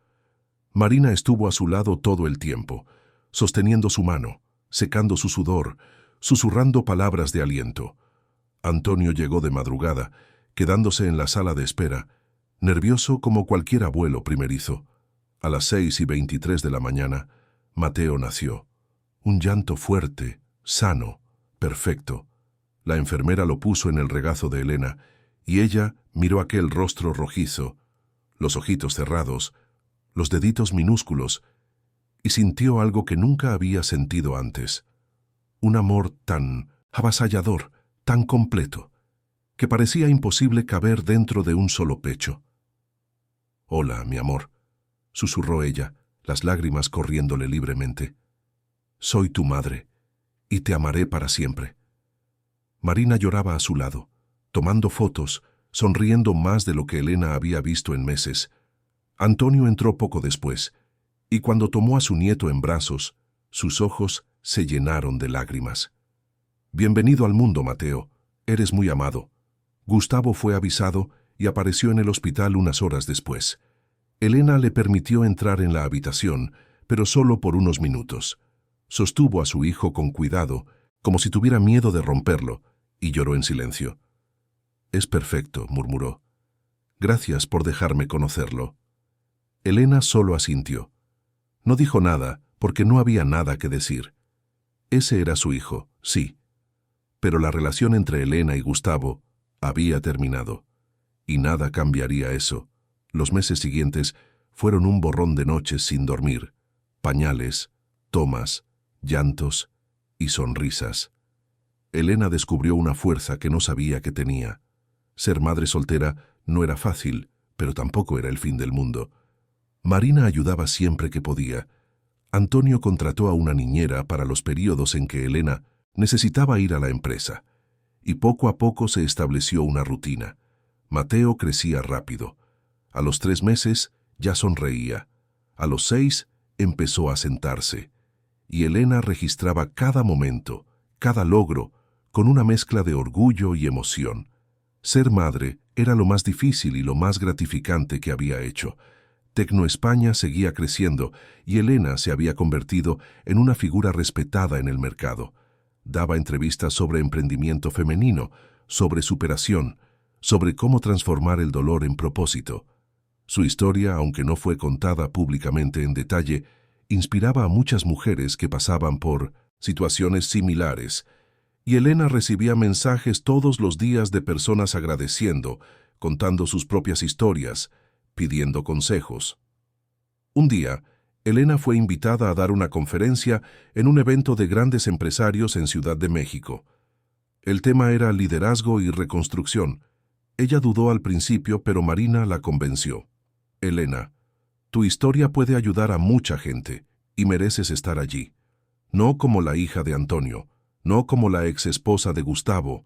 Marina estuvo a su lado todo el tiempo, sosteniendo su mano, secando su sudor, susurrando palabras de aliento. Antonio llegó de madrugada, quedándose en la sala de espera. nervioso como cualquier abuelo primerizo. A las 6:23 de la mañana, Mateo nació. Un llanto fuerte, sano, perfecto. La enfermera lo puso en el regazo de Elena, y ella miró aquel rostro rojizo, los ojitos cerrados, los deditos minúsculos, y sintió algo que nunca había sentido antes. Un amor tan avasallador, tan completo, que parecía imposible caber dentro de un solo pecho. «Hola, mi amor», susurró ella, las lágrimas corriéndole libremente. «Soy tu madre, y te amaré para siempre». Marina lloraba a su lado, tomando fotos, sonriendo más de lo que Elena había visto en meses. Antonio entró poco después, y cuando tomó a su nieto en brazos, sus ojos se llenaron de lágrimas. «Bienvenido al mundo, Mateo. Eres muy amado». Gustavo fue avisado y apareció en el hospital unas horas después. Elena le permitió entrar en la habitación, pero solo por unos minutos. Sostuvo a su hijo con cuidado, como si tuviera miedo de romperlo, y lloró en silencio. «Es perfecto», murmuró. «Gracias por dejarme conocerlo». Elena solo asintió. No dijo nada, porque no había nada que decir. Ese era su hijo, sí. Pero la relación entre Elena y Gustavo había terminado. Y nada cambiaría eso. Los meses siguientes fueron un borrón de noches sin dormir, pañales, tomas, llantos y sonrisas. Elena descubrió una fuerza que no sabía que tenía. Ser madre soltera no era fácil, pero tampoco era el fin del mundo. Marina ayudaba siempre que podía. Antonio contrató a una niñera para los periodos en que Elena necesitaba ir a la empresa. Y poco a poco se estableció una rutina. Mateo crecía rápido. A los 3 meses ya sonreía. A los 6 empezó a sentarse. Y Elena registraba cada momento, cada logro, con una mezcla de orgullo y emoción. Ser madre era lo más difícil y lo más gratificante que había hecho. Tecno España seguía creciendo y Elena se había convertido en una figura respetada en el mercado. Daba entrevistas sobre emprendimiento femenino, sobre superación, sobre cómo transformar el dolor en propósito. Su historia, aunque no fue contada públicamente en detalle, inspiraba a muchas mujeres que pasaban por situaciones similares, y Elena recibía mensajes todos los días de personas agradeciendo, contando sus propias historias, pidiendo consejos. Un día, Elena fue invitada a dar una conferencia en un evento de grandes empresarios en Ciudad de México. El tema era liderazgo y reconstrucción. Ella dudó al principio, pero Marina la convenció. «Elena, tu historia puede ayudar a mucha gente y mereces estar allí. No como la hija de Antonio, no como la ex esposa de Gustavo,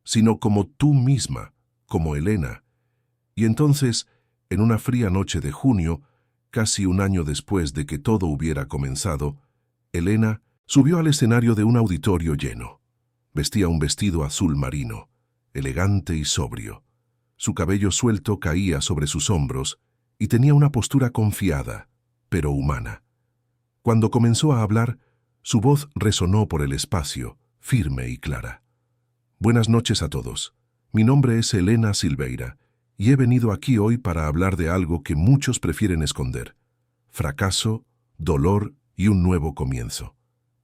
sino como tú misma, como Elena». Y entonces, en una fría noche de junio, casi un año después de que todo hubiera comenzado, Elena subió al escenario de un auditorio lleno. Vestía un vestido azul marino, elegante y sobrio. Su cabello suelto caía sobre sus hombros y tenía una postura confiada, pero humana. Cuando comenzó a hablar, su voz resonó por el espacio, firme y clara. «Buenas noches a todos. Mi nombre es Elena Silveira, y he venido aquí hoy para hablar de algo que muchos prefieren esconder: fracaso, dolor y un nuevo comienzo.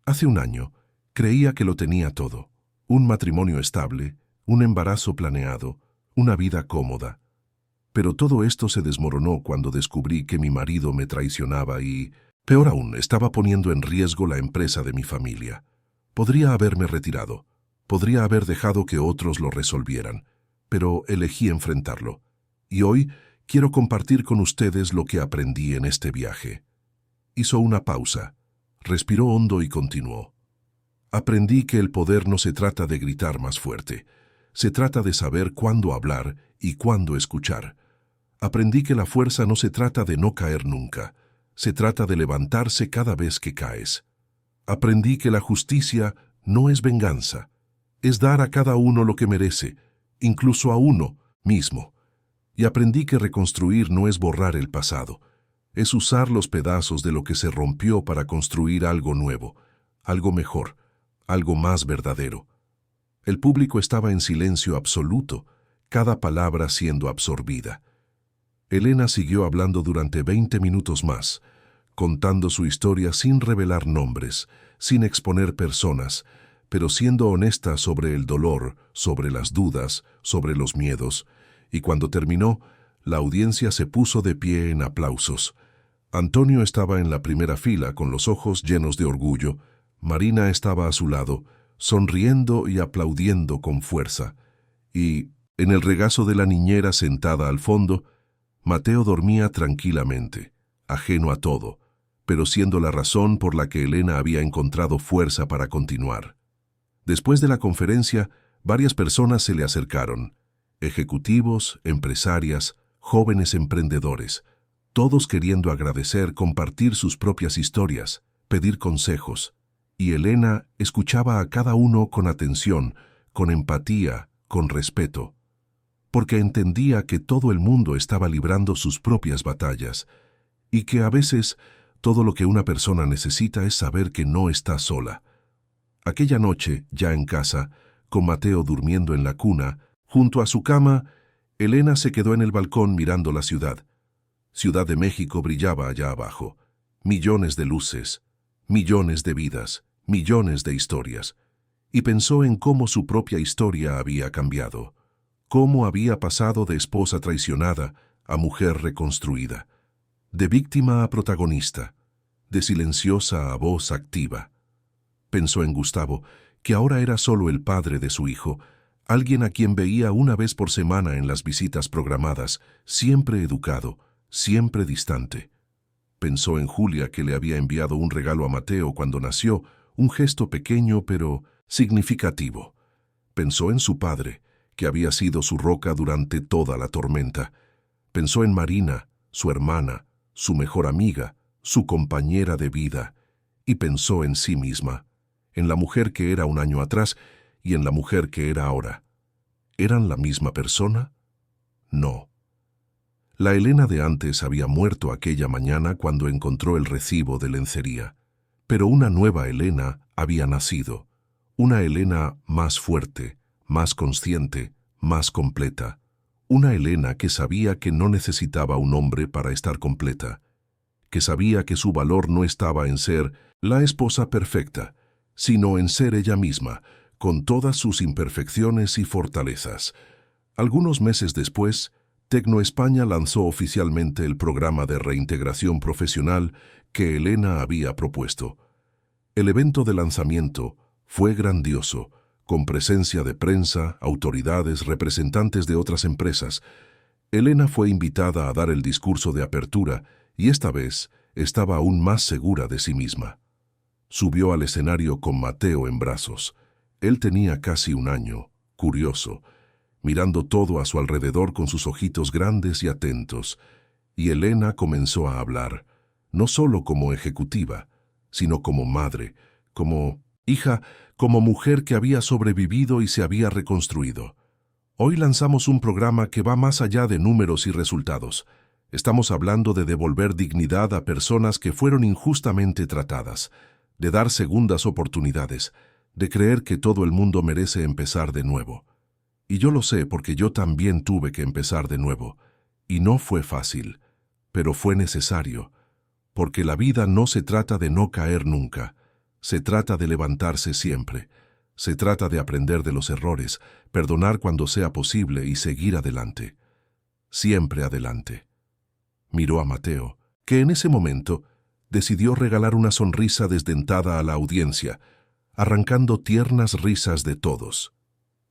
Hace un año, creía que lo tenía todo: un matrimonio estable, un embarazo planeado, una vida cómoda. Pero todo esto se desmoronó cuando descubrí que mi marido me traicionaba y, peor aún, estaba poniendo en riesgo la empresa de mi familia. Podría haberme retirado, podría haber dejado que otros lo resolvieran, pero elegí enfrentarlo. Y hoy quiero compartir con ustedes lo que aprendí en este viaje». Hizo una pausa, respiró hondo y continuó. «Aprendí que el poder no se trata de gritar más fuerte, se trata de saber cuándo hablar y cuándo escuchar. Aprendí que la fuerza no se trata de no caer nunca, se trata de levantarse cada vez que caes. Aprendí que la justicia no es venganza, es dar a cada uno lo que merece, incluso a uno mismo. Y aprendí que reconstruir no es borrar el pasado, es usar los pedazos de lo que se rompió para construir algo nuevo, algo mejor, algo más verdadero». El público estaba en silencio absoluto, cada palabra siendo absorbida. Elena siguió hablando durante 20 minutos más, contando su historia sin revelar nombres, sin exponer personas, pero siendo honesta sobre el dolor, sobre las dudas, sobre los miedos, y cuando terminó, la audiencia se puso de pie en aplausos. Antonio estaba en la primera fila con los ojos llenos de orgullo. Marina estaba a su lado, sonriendo y aplaudiendo con fuerza. Y, en el regazo de la niñera sentada al fondo, Mateo dormía tranquilamente, ajeno a todo, pero siendo la razón por la que Elena había encontrado fuerza para continuar. Después de la conferencia, varias personas se le acercaron, ejecutivos, empresarias, jóvenes emprendedores, todos queriendo agradecer, compartir sus propias historias, pedir consejos, y Elena escuchaba a cada uno con atención, con empatía, con respeto, porque entendía que todo el mundo estaba librando sus propias batallas, y que a veces todo lo que una persona necesita es saber que no está sola. Aquella noche, ya en casa, con Mateo durmiendo en la cuna, junto a su cama, Elena se quedó en el balcón mirando la ciudad. Ciudad de México brillaba allá abajo. Millones de luces, millones de vidas, millones de historias. Y pensó en cómo su propia historia había cambiado, cómo había pasado de esposa traicionada a mujer reconstruida, de víctima a protagonista, de silenciosa a voz activa. Pensó en Gustavo, que ahora era solo el padre de su hijo, alguien a quien veía una vez por semana en las visitas programadas, siempre educado, siempre distante. Pensó en Julia, que le había enviado un regalo a Mateo cuando nació, un gesto pequeño pero significativo. Pensó en su padre, que había sido su roca durante toda la tormenta. Pensó en Marina, su hermana, su mejor amiga, su compañera de vida, y pensó en sí misma, en la mujer que era un año atrás y en la mujer que era ahora. ¿Eran la misma persona? No. La Elena de antes había muerto aquella mañana cuando encontró el recibo de lencería, pero una nueva Elena había nacido, una Elena más fuerte, más consciente, más completa, una Elena que sabía que no necesitaba un hombre para estar completa, que sabía que su valor no estaba en ser la esposa perfecta, sino en ser ella misma, con todas sus imperfecciones y fortalezas. Algunos meses después, Tecno España lanzó oficialmente el programa de reintegración profesional que Elena había propuesto. El evento de lanzamiento fue grandioso, con presencia de prensa, autoridades, representantes de otras empresas. Elena fue invitada a dar el discurso de apertura y esta vez estaba aún más segura de sí misma. Subió al escenario con Mateo en brazos. Él tenía casi un año, curioso, mirando todo a su alrededor con sus ojitos grandes y atentos, y Elena comenzó a hablar, no solo como ejecutiva, sino como madre, como hija, como mujer que había sobrevivido y se había reconstruido. Hoy lanzamos un programa que va más allá de números y resultados. Estamos hablando de devolver dignidad a personas que fueron injustamente tratadas, de dar segundas oportunidades, de creer que todo el mundo merece empezar de nuevo. Y yo lo sé porque yo también tuve que empezar de nuevo. Y no fue fácil, pero fue necesario. Porque la vida no se trata de no caer nunca. Se trata de levantarse siempre. Se trata de aprender de los errores, perdonar cuando sea posible y seguir adelante. Siempre adelante. Miró a Mateo, que en ese momento decidió regalar una sonrisa desdentada a la audiencia, arrancando tiernas risas de todos.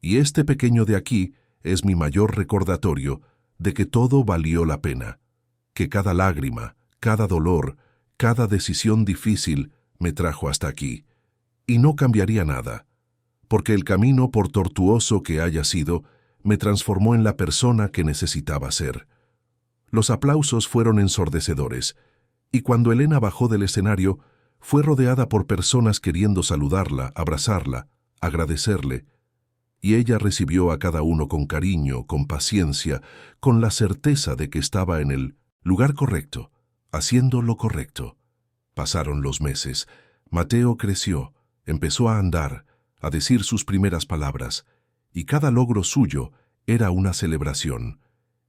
Y este pequeño de aquí es mi mayor recordatorio de que todo valió la pena, que cada lágrima, cada dolor, cada decisión difícil me trajo hasta aquí. Y no cambiaría nada, porque el camino, por tortuoso que haya sido, me transformó en la persona que necesitaba ser. Los aplausos fueron ensordecedores, y cuando Elena bajó del escenario, fue rodeada por personas queriendo saludarla, abrazarla, agradecerle, y ella recibió a cada uno con cariño, con paciencia, con la certeza de que estaba en el lugar correcto, haciendo lo correcto. Pasaron los meses. Mateo creció, empezó a andar, a decir sus primeras palabras, y cada logro suyo era una celebración.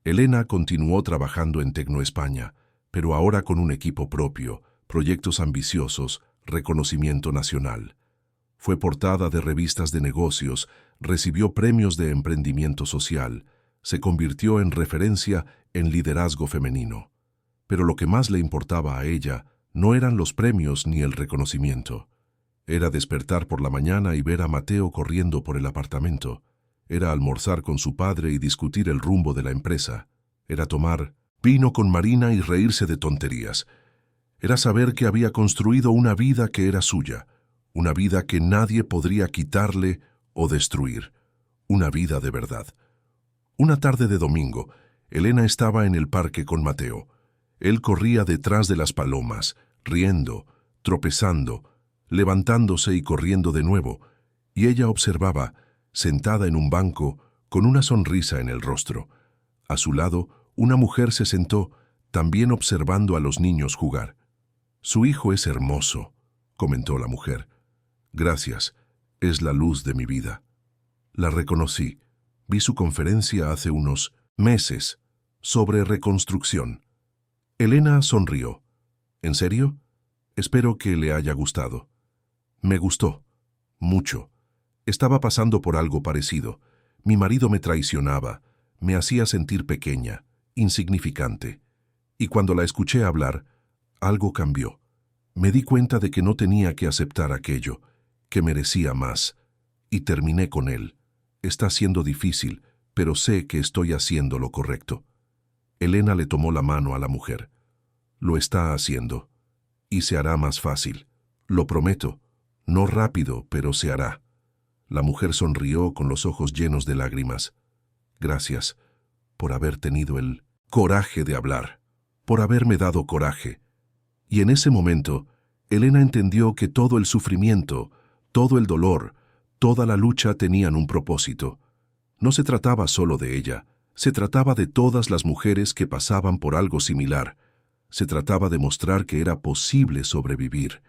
Elena continuó trabajando en Tecnoespaña, pero ahora con un equipo propio, proyectos ambiciosos, reconocimiento nacional. Fue portada de revistas de negocios, recibió premios de emprendimiento social, se convirtió en referencia en liderazgo femenino. Pero lo que más le importaba a ella no eran los premios ni el reconocimiento. Era despertar por la mañana y ver a Mateo corriendo por el apartamento. Era almorzar con su padre y discutir el rumbo de la empresa. Era tomar vino con Marina y reírse de tonterías. Era saber que había construido una vida que era suya, una vida que nadie podría quitarle o destruir, una vida de verdad. Una tarde de domingo, Elena estaba en el parque con Mateo. Él corría detrás de las palomas, riendo, tropezando, levantándose y corriendo de nuevo, y ella observaba, sentada en un banco, con una sonrisa en el rostro. A su lado, una mujer se sentó, también observando a los niños jugar. «Su hijo es hermoso», comentó la mujer. «Gracias, es la luz de mi vida». La reconocí. Vi su conferencia hace unos meses sobre reconstrucción. Elena sonrió. «¿En serio? Espero que le haya gustado». «Me gustó. Mucho. Estaba pasando por algo parecido. Mi marido me traicionaba, me hacía sentir pequeña, insignificante. Y cuando la escuché hablar, algo cambió. Me di cuenta de que no tenía que aceptar aquello, que merecía más. Y terminé con él. Está siendo difícil, pero sé que estoy haciendo lo correcto». Elena le tomó la mano a la mujer. «Lo está haciendo. Y se hará más fácil. Lo prometo. No rápido, pero se hará». La mujer sonrió con los ojos llenos de lágrimas. «Gracias por haber tenido el coraje de hablar, por haberme dado coraje». Y en ese momento, Elena entendió que todo el sufrimiento, todo el dolor, toda la lucha tenían un propósito. No se trataba solo de ella, se trataba de todas las mujeres que pasaban por algo similar. Se trataba de mostrar que era posible sobrevivir,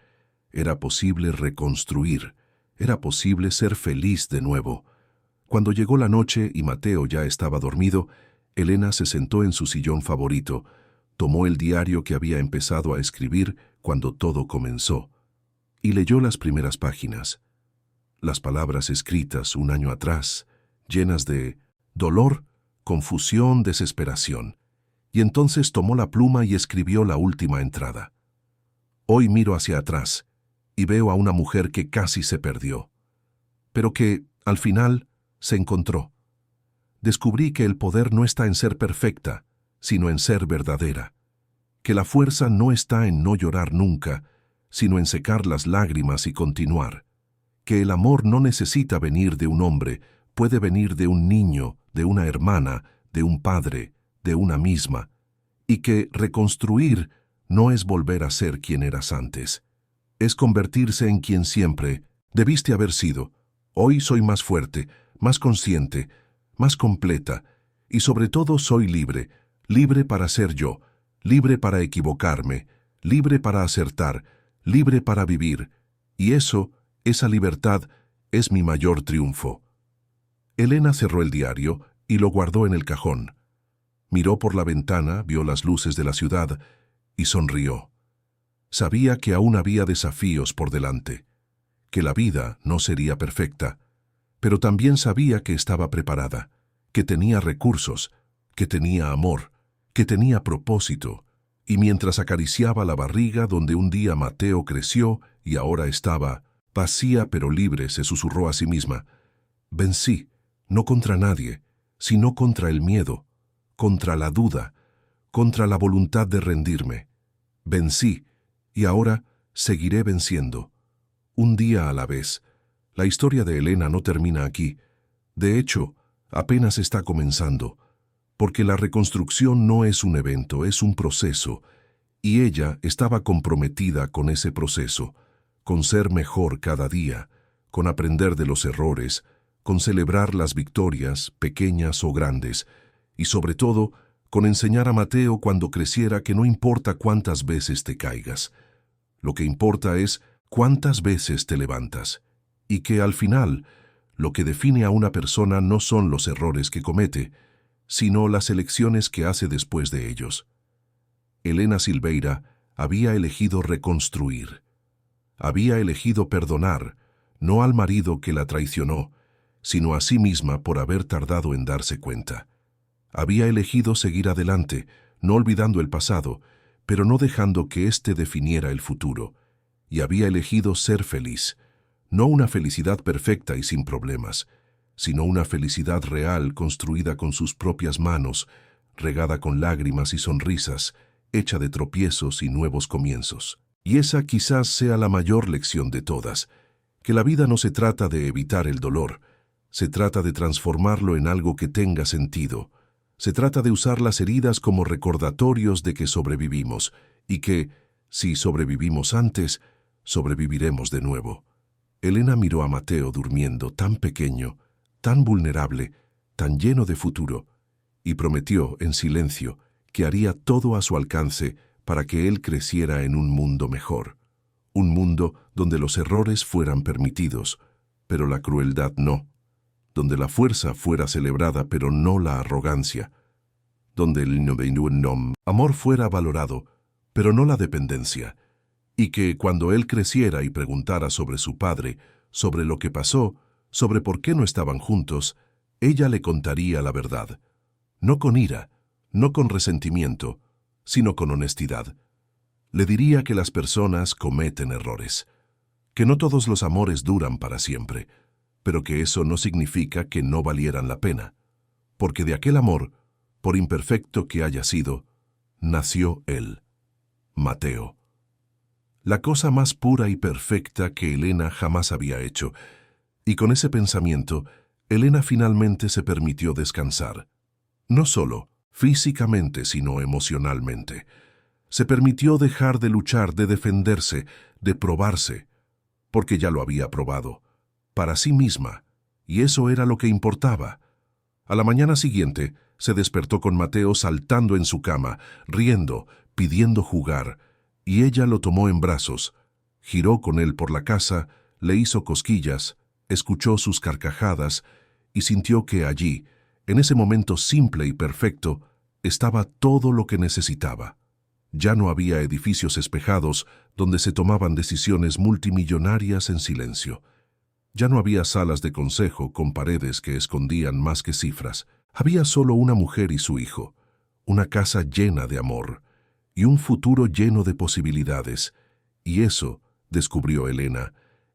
era posible reconstruir, era posible ser feliz de nuevo. Cuando llegó la noche y Mateo ya estaba dormido, Elena se sentó en su sillón favorito, tomó el diario que había empezado a escribir cuando todo comenzó, y leyó las primeras páginas. Las palabras escritas un año atrás, llenas de dolor, confusión, desesperación. Y entonces tomó la pluma y escribió la última entrada. «Hoy miro hacia atrás y veo a una mujer que casi se perdió, pero que, al final, se encontró. Descubrí que el poder no está en ser perfecta, sino en ser verdadera, que la fuerza no está en no llorar nunca, sino en secar las lágrimas y continuar, que el amor no necesita venir de un hombre, puede venir de un niño, de una hermana, de un padre, de una misma, y que reconstruir no es volver a ser quien eras antes, es convertirse en quien siempre debiste haber sido. Hoy soy más fuerte, más consciente, más completa, y sobre todo soy libre, libre para ser yo, libre para equivocarme, libre para acertar, libre para vivir, y esa libertad, es mi mayor triunfo». Elena cerró el diario y lo guardó en el cajón. Miró por la ventana, vio las luces de la ciudad y sonrió. Sabía que aún había desafíos por delante, que la vida no sería perfecta, pero también sabía que estaba preparada, que tenía recursos, que tenía amor, que tenía propósito, y mientras acariciaba la barriga donde un día Mateo creció y ahora estaba vacía pero libre, se susurró a sí misma: «Vencí, no contra nadie, sino contra el miedo, contra la duda, contra la voluntad de rendirme. Vencí, y ahora seguiré venciendo. Un día a la vez». La historia de Elena no termina aquí. De hecho, apenas está comenzando, porque la reconstrucción no es un evento, es un proceso, y ella estaba comprometida con ese proceso, con ser mejor cada día, con aprender de los errores, con celebrar las victorias, pequeñas o grandes, y sobre todo, con enseñar a Mateo cuando creciera que no importa cuántas veces te caigas. Lo que importa es cuántas veces te levantas, y que al final, lo que define a una persona no son los errores que comete, sino las elecciones que hace después de ellos. Elena Silveira había elegido reconstruir. Había elegido perdonar, no al marido que la traicionó, sino a sí misma por haber tardado en darse cuenta. Había elegido seguir adelante, no olvidando el pasado, pero no dejando que éste definiera el futuro. Y había elegido ser feliz, no una felicidad perfecta y sin problemas, sino una felicidad real construida con sus propias manos, regada con lágrimas y sonrisas, hecha de tropiezos y nuevos comienzos. Y esa quizás sea la mayor lección de todas, que la vida no se trata de evitar el dolor, se trata de transformarlo en algo que tenga sentido. Se trata de usar las heridas como recordatorios de que sobrevivimos y que, si sobrevivimos antes, sobreviviremos de nuevo. Elena miró a Mateo durmiendo, tan pequeño, tan vulnerable, tan lleno de futuro, y prometió, en silencio, que haría todo a su alcance para que él creciera en un mundo mejor. Un mundo donde los errores fueran permitidos, pero la crueldad no. Donde la fuerza fuera celebrada, pero no la arrogancia. Donde el amor fuera valorado, pero no la dependencia. Y que cuando él creciera y preguntara sobre su padre, sobre lo que pasó, sobre por qué no estaban juntos, ella le contaría la verdad. No con ira, no con resentimiento, sino con honestidad. Le diría que las personas cometen errores, que no todos los amores duran para siempre, pero que eso no significa que no valieran la pena, porque de aquel amor, por imperfecto que haya sido, nació él, Mateo. La cosa más pura y perfecta que Elena jamás había hecho, y con ese pensamiento, Elena finalmente se permitió descansar. No solo físicamente, sino emocionalmente. Se permitió dejar de luchar, de defenderse, de probarse, porque ya lo había probado, para sí misma, y eso era lo que importaba. A la mañana siguiente, se despertó con Mateo saltando en su cama, riendo, pidiendo jugar, y ella lo tomó en brazos, giró con él por la casa, le hizo cosquillas, escuchó sus carcajadas y sintió que allí, en ese momento simple y perfecto, estaba todo lo que necesitaba. Ya no había edificios espejados donde se tomaban decisiones multimillonarias en silencio. Ya no había salas de consejo con paredes que escondían más que cifras. Había solo una mujer y su hijo, una casa llena de amor y un futuro lleno de posibilidades. Y eso, descubrió Elena,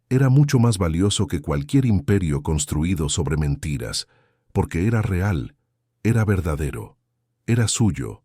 era mucho más valioso que cualquier imperio construido sobre mentiras, porque era real, era verdadero, era suyo.